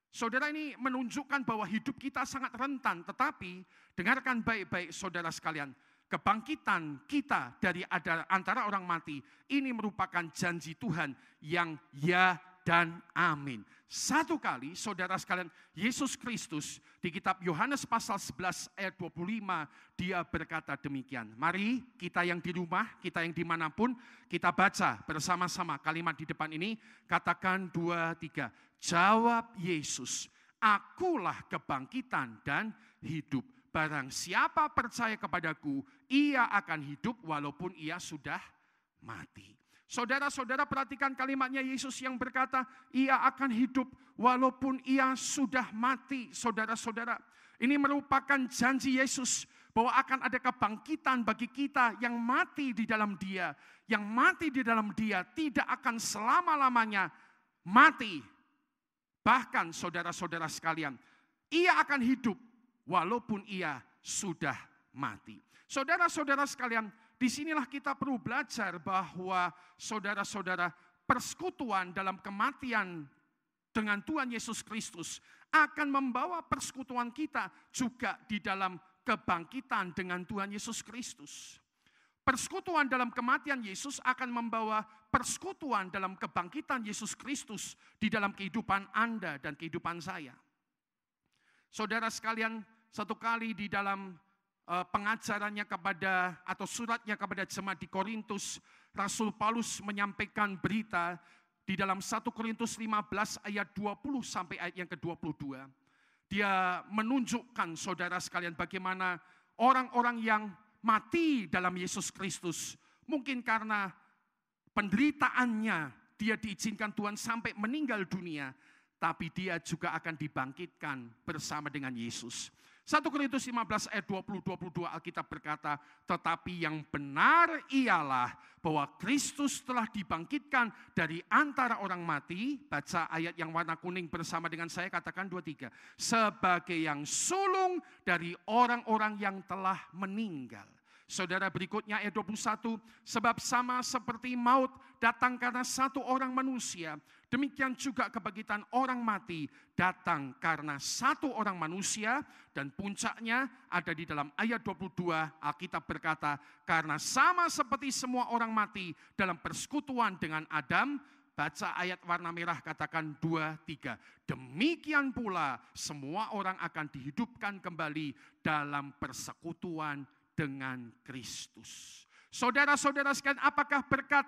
Saudara, ini menunjukkan bahwa hidup kita sangat rentan. Tetapi dengarkan baik-baik saudara sekalian. Kebangkitan kita dari antara orang mati ini merupakan janji Tuhan yang ya dan amin. Satu kali, saudara sekalian, Yesus Kristus di kitab Yohanes pasal 11 ayat 25, dia berkata demikian. Mari kita yang di rumah, kita yang dimanapun, kita baca bersama-sama kalimat di depan ini. Katakan 2, 3. Jawab Yesus, akulah kebangkitan dan hidup. Barang siapa percaya kepadaku, ia akan hidup walaupun ia sudah mati. Saudara-saudara, perhatikan kalimatnya Yesus yang berkata, ia akan hidup walaupun ia sudah mati. Saudara-saudara, ini merupakan janji Yesus bahwa akan ada kebangkitan bagi kita yang mati di dalam Dia. Yang mati di dalam Dia tidak akan selama-lamanya mati. Bahkan saudara-saudara sekalian, ia akan hidup walaupun ia sudah mati. Saudara-saudara sekalian, disinilah kita perlu belajar bahwa saudara-saudara, persekutuan dalam kematian dengan Tuhan Yesus Kristus akan membawa persekutuan kita juga di dalam kebangkitan dengan Tuhan Yesus Kristus. Persekutuan dalam kematian Yesus akan membawa persekutuan dalam kebangkitan Yesus Kristus di dalam kehidupan Anda dan kehidupan saya. Saudara sekalian, satu kali di dalam pengajarannya kepada atau suratnya kepada jemaat di Korintus, Rasul Paulus menyampaikan berita di dalam 1 Korintus 15 ayat 20 sampai ayat yang ke-22. Dia menunjukkan saudara sekalian bagaimana orang-orang yang mati dalam Yesus Kristus, mungkin karena penderitaannya dia diizinkan Tuhan sampai meninggal dunia, tapi dia juga akan dibangkitkan bersama dengan Yesus. 1 Korintus 15 ayat 20-22 Alkitab berkata, tetapi yang benar ialah bahwa Kristus telah dibangkitkan dari antara orang mati. Baca ayat yang warna kuning bersama dengan saya, katakan 2, 3. Sebagai yang sulung dari orang-orang yang telah meninggal. Saudara, berikutnya ayat 21, sebab sama seperti maut datang karena satu orang manusia, demikian juga kebangkitan orang mati datang karena satu orang manusia, dan puncaknya ada di dalam ayat 22, Alkitab berkata, karena sama seperti semua orang mati dalam persekutuan dengan Adam. Baca ayat warna merah, katakan 2, 3. Demikian pula semua orang akan dihidupkan kembali dalam persekutuan dengan Kristus. Saudara-saudara sekalian, apakah berkat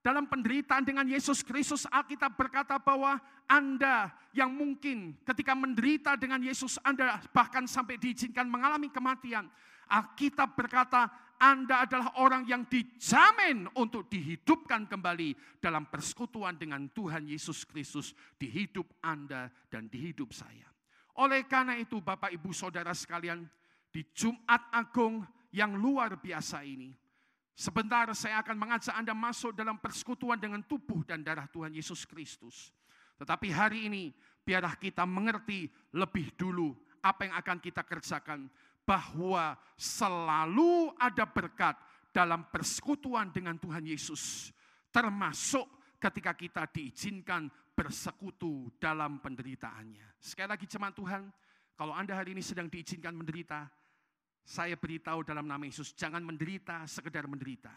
dalam penderitaan dengan Yesus Kristus? Alkitab berkata bahwa Anda yang mungkin ketika menderita dengan Yesus, Anda bahkan sampai diizinkan mengalami kematian. Alkitab berkata Anda adalah orang yang dijamin untuk dihidupkan kembali dalam persekutuan dengan Tuhan Yesus Kristus di hidup Anda dan di hidup saya. Oleh karena itu Bapak Ibu Saudara sekalian, di Jumat Agung yang luar biasa ini, sebentar saya akan mengajak Anda masuk dalam persekutuan dengan tubuh dan darah Tuhan Yesus Kristus. Tetapi hari ini biarlah kita mengerti lebih dulu apa yang akan kita kerjakan, bahwa selalu ada berkat dalam persekutuan dengan Tuhan Yesus, termasuk ketika kita diizinkan bersekutu dalam penderitaannya. Sekali lagi jemaat Tuhan, kalau Anda hari ini sedang diizinkan menderita, saya beritahu dalam nama Yesus, jangan menderita sekedar menderita.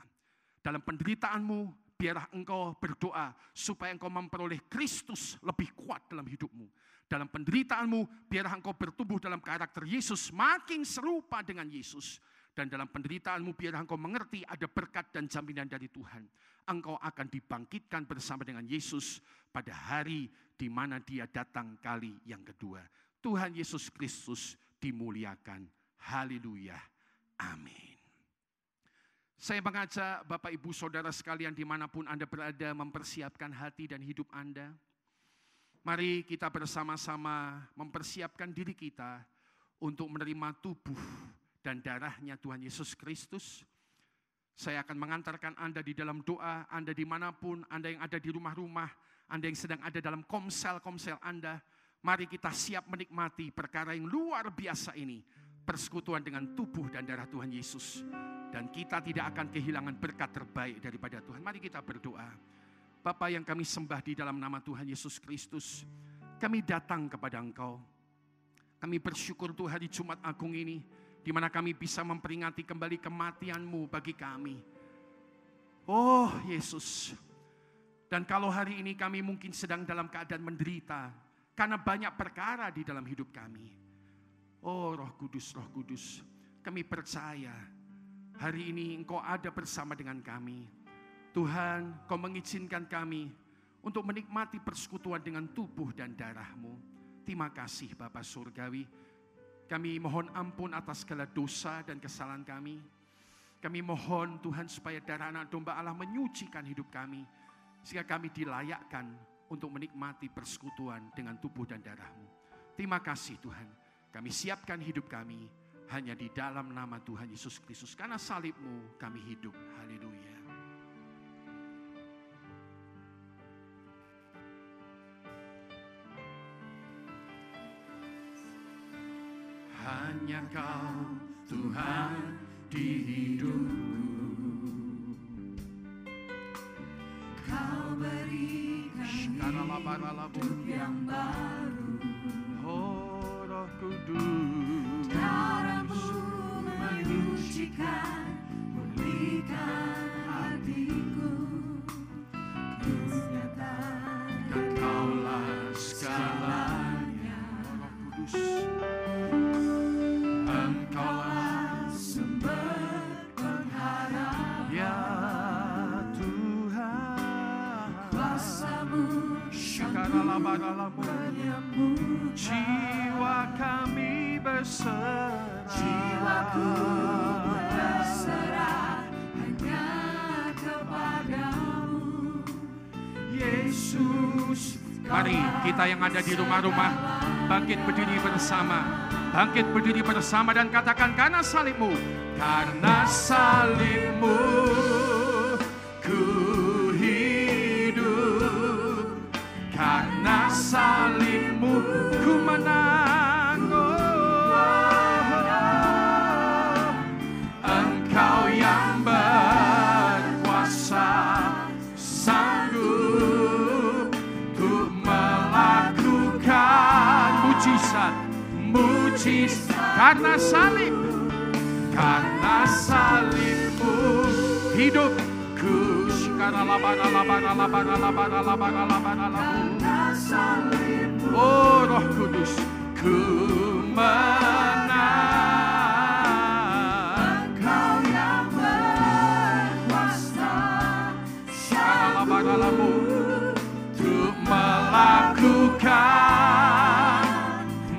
Dalam penderitaanmu, biarlah engkau berdoa supaya engkau memperoleh Kristus lebih kuat dalam hidupmu. Dalam penderitaanmu, biarlah engkau bertumbuh dalam karakter Yesus, makin serupa dengan Yesus. Dan dalam penderitaanmu, biarlah engkau mengerti ada berkat dan jaminan dari Tuhan. Engkau akan dibangkitkan bersama dengan Yesus pada hari di mana Dia datang kali yang kedua. Tuhan Yesus Kristus dimuliakan. Haleluya. Amin. Saya mengajak Bapak Ibu Saudara sekalian dimanapun Anda berada mempersiapkan hati dan hidup Anda. Mari kita bersama-sama mempersiapkan diri kita untuk menerima tubuh dan darahnya Tuhan Yesus Kristus. Saya akan mengantarkan Anda di dalam doa, Anda dimanapun, Anda yang ada di rumah-rumah, Anda yang sedang ada dalam komsel-komsel Anda. Mari kita siap menikmati perkara yang luar biasa ini. Persekutuan dengan tubuh dan darah Tuhan Yesus. Dan kita tidak akan kehilangan berkat terbaik daripada Tuhan. Mari kita berdoa. Bapa yang kami sembah di dalam nama Tuhan Yesus Kristus, kami datang kepada Engkau. Kami bersyukur Tuhan hari Jumat Agung ini, di mana kami bisa memperingati kembali kematian-Mu bagi kami. Oh Yesus, Dan kalau hari ini kami mungkin sedang dalam keadaan menderita, karena banyak perkara di dalam hidup kami. Oh Roh Kudus, kami percaya hari ini Engkau ada bersama dengan kami. Tuhan, Kau mengizinkan kami untuk menikmati persekutuan dengan tubuh dan darah-Mu. Terima kasih Bapa Surgawi. Kami mohon ampun atas segala dosa dan kesalahan kami. Kami mohon Tuhan supaya darah anak domba Allah menyucikan hidup kami. Sehingga kami dilayakkan untuk menikmati persekutuan dengan tubuh dan darah-Mu. Terima kasih Tuhan. Kami siapkan hidup kami hanya di dalam nama Tuhan Yesus Kristus. Karena salib-Mu kami hidup. Haleluya. Hanya Kau Tuhan di hidupku. Kau berikan hidup yang baru. Oh Roh Kudus, Darah-Mu menyucikan, pulihkan hatiku. Ku nyatakan Kaulah segalanya. Roh Kudus, Engkaulah sumber pengharapan. ya Tuhan. Kuasa-Mu Syukurlah-Mu, menyembuhkan. jiwa kami berserah. Jiwaku berserah hanya kepadamu, Yesus. Mari kita yang ada di rumah-rumah bangkit berdiri bersama. Bangkit berdiri bersama dan katakan, karena salib-Mu. Karena salib-Mu ku hidup. Karena salib-Mu ku menang. Engkau yang berkuasa, sanggup untuk melakukan mujizat karena salib. Karena salib-Mu hidupku. Oh Roh Kudus, ku menang. Engkau yang berkuasa, untuk melakukan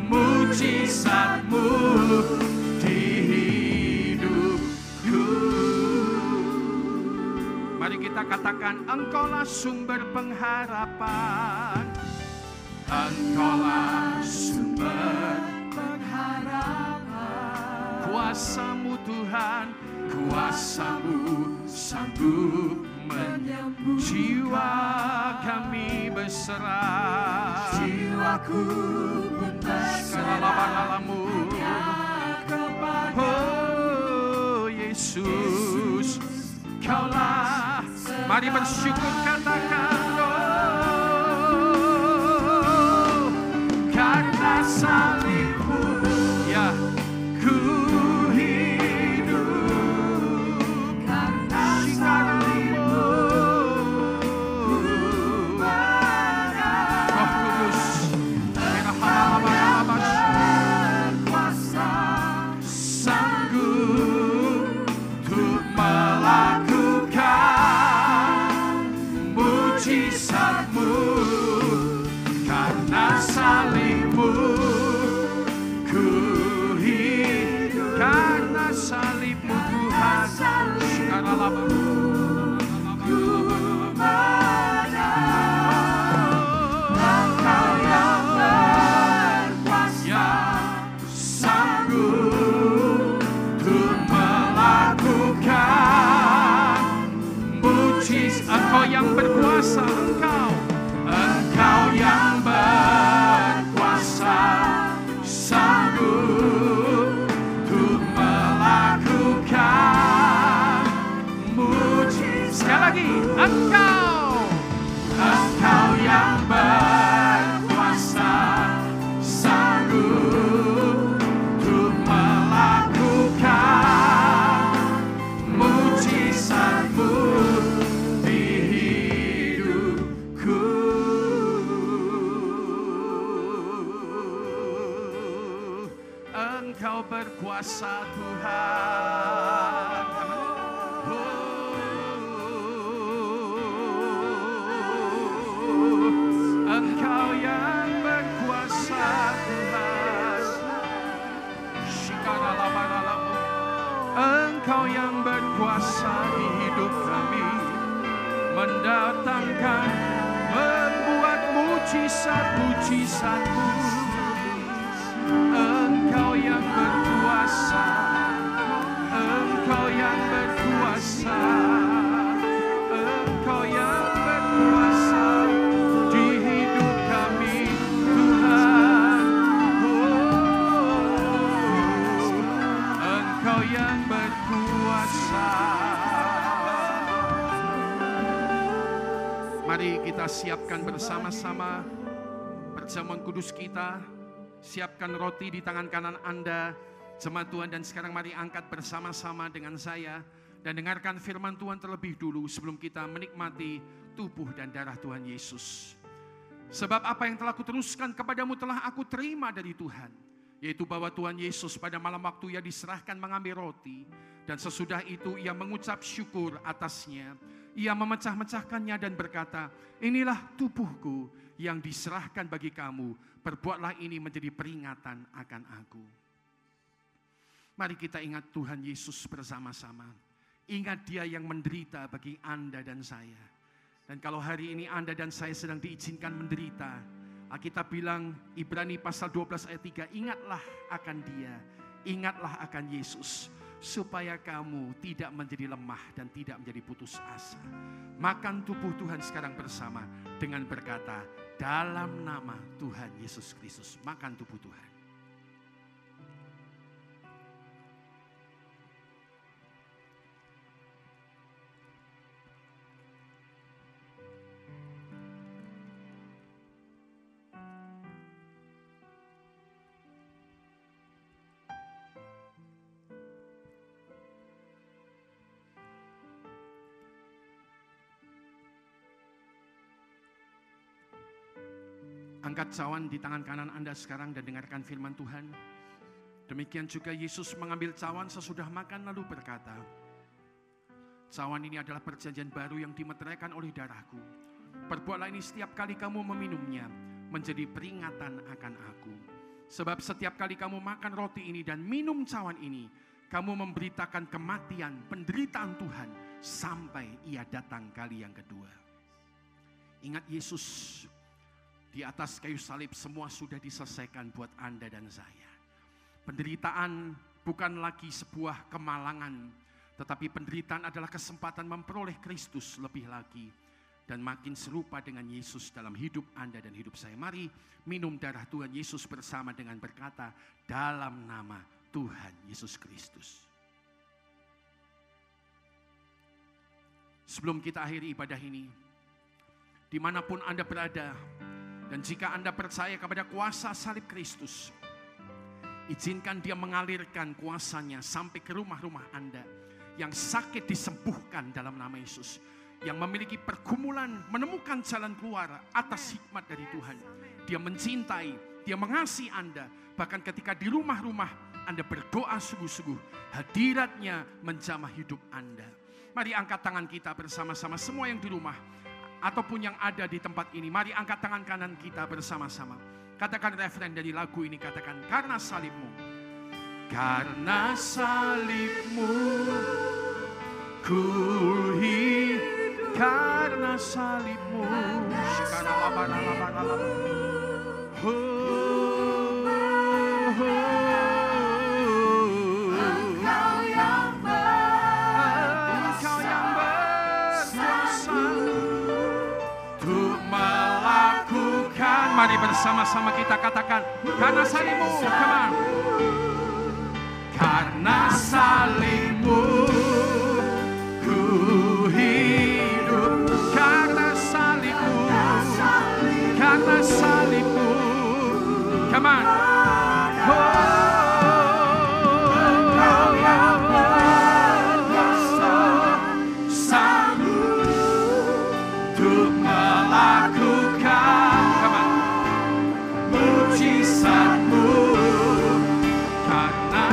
mujizat-Mu di hidupku. Mari kita katakan, Engkaulah sumber pengharapan. Engkaulah sumber pengharapan. kuasa-Mu Tuhan, kuasa-Mu sanggup menyembuhkan. Jiwa kami berserah, Jiwaku pun berserah hanya kepadamu. oh Yesus, Kaulah. Mari bersyukur, katakan, oh, karena salib-Mu, ya, ku hidup. Karena salib-Mu ku menang. Roh Kudus, berkuasa, sanggup untuk melakukan mujizat-Mu. Karena salib-Mu ku hidup. Karena salib-Mu Tuhan, Engkau yang berkuasa, sanggup untuk melakukan mujizat. Engkau yang berkuasa, Engkau yang berkuasa, sanggup untuk melakukan mujizat. Sekali lagi, Engkau yang berkuasa, sanggup untuk melakukan mujizat-Mu di hidup. Engkau berkuasa Tuhan. Engkau yang berkuasa Tuhan. Engkau yang berkuasa di hidup kami, mendatangkan, membuat mujizat-mujizat-Mu. Engkau yang berkuasa, Engkau yang berkuasa, Engkau yang berkuasa di hidup kami Tuhan. Engkau yang berkuasa. Mari kita siapkan bersama-sama perjamuan kudus kita. Siapkan roti di tangan kanan Anda, jemaat Tuhan, dan sekarang mari angkat bersama-sama dengan saya dan dengarkan firman Tuhan terlebih dulu sebelum kita menikmati tubuh dan darah Tuhan Yesus. Sebab apa yang telah kuteruskan kepadamu telah aku terima dari Tuhan, yaitu bahwa Tuhan Yesus pada malam waktu Ia diserahkan mengambil roti, dan sesudah itu Ia mengucap syukur atasnya. Ia memecah-mecahkannya dan berkata, inilah tubuhku yang diserahkan bagi kamu, perbuatlah ini menjadi peringatan akan aku. Mari kita ingat Tuhan Yesus bersama-sama. Ingat Dia yang menderita bagi Anda dan saya. Dan kalau hari ini Anda dan saya sedang diizinkan menderita, Alkitab bilang Ibrani pasal 12 ayat 3, ingatlah akan Dia, ingatlah akan Yesus, supaya kamu tidak menjadi lemah dan tidak menjadi putus asa. Makan tubuh Tuhan sekarang bersama dengan berkata, dalam nama Tuhan Yesus Kristus. Makan tubuh Tuhan. Angkat cawan di tangan kanan Anda sekarang dan dengarkan firman Tuhan. Demikian juga Yesus mengambil cawan sesudah makan lalu berkata, cawan ini adalah perjanjian baru yang dimeteraikan oleh darahku. Perbuatlah ini setiap kali kamu meminumnya, menjadi peringatan akan aku. Sebab setiap kali kamu makan roti ini dan minum cawan ini, kamu memberitakan kematian, penderitaan Tuhan sampai Ia datang kali yang kedua. Ingat Yesus, di atas kayu salib semua sudah diselesaikan buat Anda dan saya. Penderitaan bukan lagi sebuah kemalangan, tetapi penderitaan adalah kesempatan memperoleh Kristus lebih lagi dan makin serupa dengan Yesus dalam hidup Anda dan hidup saya. Mari minum darah Tuhan Yesus bersama dengan berkata, dalam nama Tuhan Yesus Kristus. Sebelum kita akhiri ibadah ini, dimanapun Anda berada, dan jika Anda percaya kepada kuasa salib Kristus, izinkan Dia mengalirkan kuasanya sampai ke rumah-rumah Anda. Yang sakit disembuhkan dalam nama Yesus. Yang memiliki pergumulan menemukan jalan keluar atas hikmat dari Tuhan. Dia mencintai, Dia mengasihi Anda. Bahkan ketika di rumah-rumah Anda berdoa sungguh-sungguh, hadirat-Nya menjamah hidup Anda. Mari angkat tangan kita bersama-sama, semua yang di rumah ataupun yang ada di tempat ini. Mari angkat tangan kanan kita bersama-sama. Katakan refren dari lagu ini, katakan, karena salibmu. Karena salibmu ku hidup. Karena salibmu. Mari bersama-sama kita katakan, karena salibmu, come on. Karena salibmu ku hidup, karena salibmu, karena salibmu, come on. Karena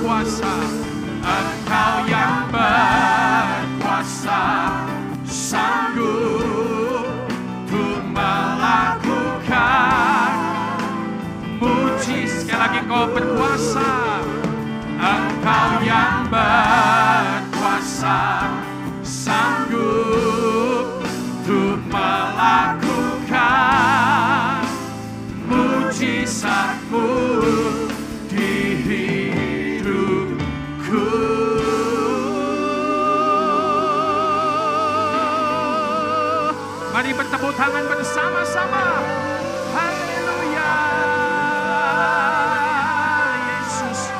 berkuasa, Engkau yang berkuasa, sanggup untuk melakukan mujizat. Sekali lagi Engkau berkuasa, Engkau yang berkuasa, sanggup untuk melakukan mujizat-Mu di hidupku. Mari bertepuk tangan bersama-sama. Haleluya. Yesus.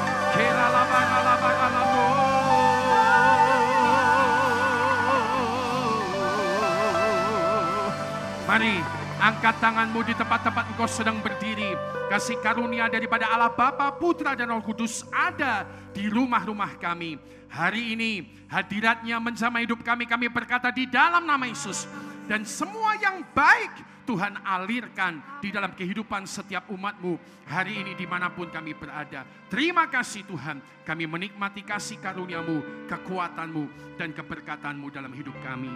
Mari angkat tanganmu di tempat-tempat engkau sedang berdiri. Kasih karunia daripada Allah Bapa, Putra dan Roh Kudus ada di rumah-rumah kami. Hari ini hadiratnya menjamah hidup kami. Kami berkata di dalam nama Yesus. Dan semua yang baik Tuhan alirkan di dalam kehidupan setiap umat-Mu hari ini dimanapun kami berada. Terima kasih Tuhan, kami menikmati kasih karunia-Mu, kekuatan-Mu, dan keberkatan-Mu dalam hidup kami.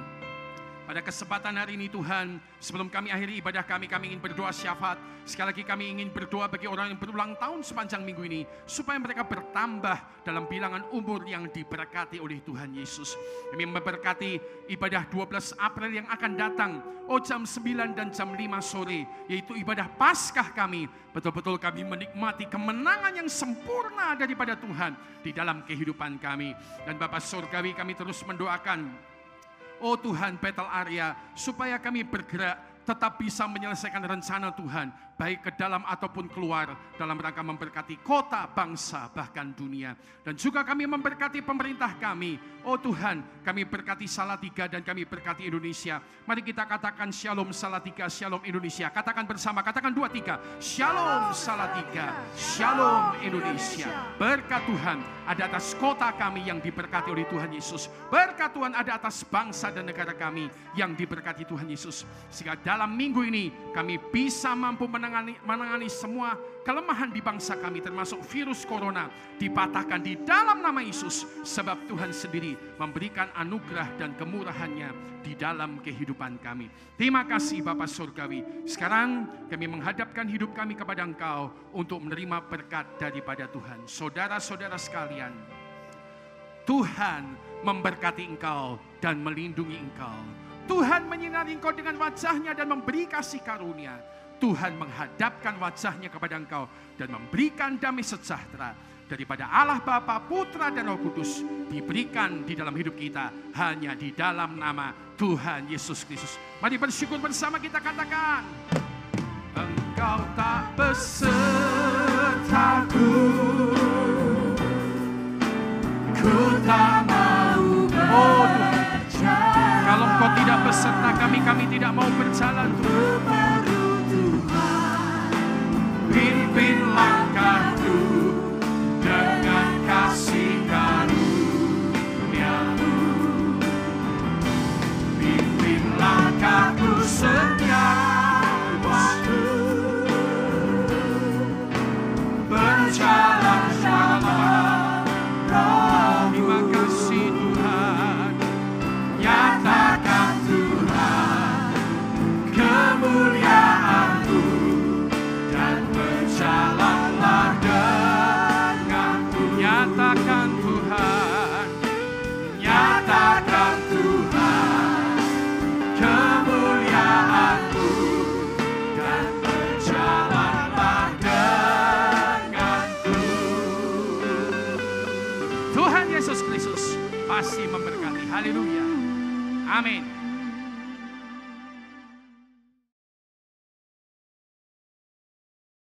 Pada kesempatan hari ini Tuhan, sebelum kami akhiri ibadah kami ingin berdoa syafaat. Sekali lagi kami ingin berdoa bagi orang yang berulang tahun sepanjang minggu ini, supaya mereka bertambah dalam bilangan umur yang diberkati oleh Tuhan Yesus. Kami memberkati ibadah 12 April yang akan datang, jam 9 dan jam 5 sore, yaitu ibadah Paskah kami. Betul-betul kami menikmati kemenangan yang sempurna daripada Tuhan di dalam kehidupan kami. Dan Bapa Surgawi, kami terus mendoakan, Tuhan, Bethel area, supaya kami bergerak tetap bisa menyelesaikan rencana Tuhan, baik ke dalam ataupun keluar, dalam rangka memberkati kota, bangsa, bahkan dunia. Dan juga kami memberkati pemerintah kami. Tuhan, kami berkati Salatiga dan kami berkati Indonesia. Mari kita katakan Shalom Salatiga, Shalom Indonesia. Katakan bersama, katakan 2, 3. Shalom Salatiga, Shalom Indonesia. Berkat Tuhan ada atas kota kami yang diberkati oleh Tuhan Yesus. Berkat Tuhan ada atas bangsa dan negara kami yang diberkati Tuhan Yesus. Sehingga dalam minggu ini kami bisa mampu menangani semua kelemahan di bangsa kami, termasuk virus corona, dipatahkan di dalam nama Yesus. Sebab Tuhan sendiri memberikan anugerah dan kemurahannya di dalam kehidupan kami. Terima kasih Bapa Surgawi. Sekarang kami menghadapkan hidup kami kepada Engkau untuk menerima berkat daripada Tuhan. Saudara-saudara sekalian, Tuhan memberkati engkau dan melindungi engkau. Tuhan menyinari engkau dengan wajahnya dan memberi kasih karunia. Tuhan menghadapkan wajahnya kepada engkau dan memberikan damai sejahtera daripada Allah Bapa, Putra dan Roh Kudus diberikan di dalam hidup kita hanya di dalam nama Tuhan Yesus Kristus. Mari bersyukur bersama kita katakan, Engkau tak besertaku, ku tak mau berjalan. Kalau Engkau tidak beserta kami, kami tidak mau berjalan. Pimpin langkahku dengan kasih karunia-Mu. Pimpin langkahku setiap waktu, berjalan shalom. Terima kasih Tuhan, nyatakan Tuhan kemuliaan-Mu. Jalanlah denganku, nyatakan Tuhan, nyatakan Tuhan kemuliaan-Mu, dan berjalanlah denganku. Tuhan Yesus Kristus pasti memberkati. Haleluya. Amin.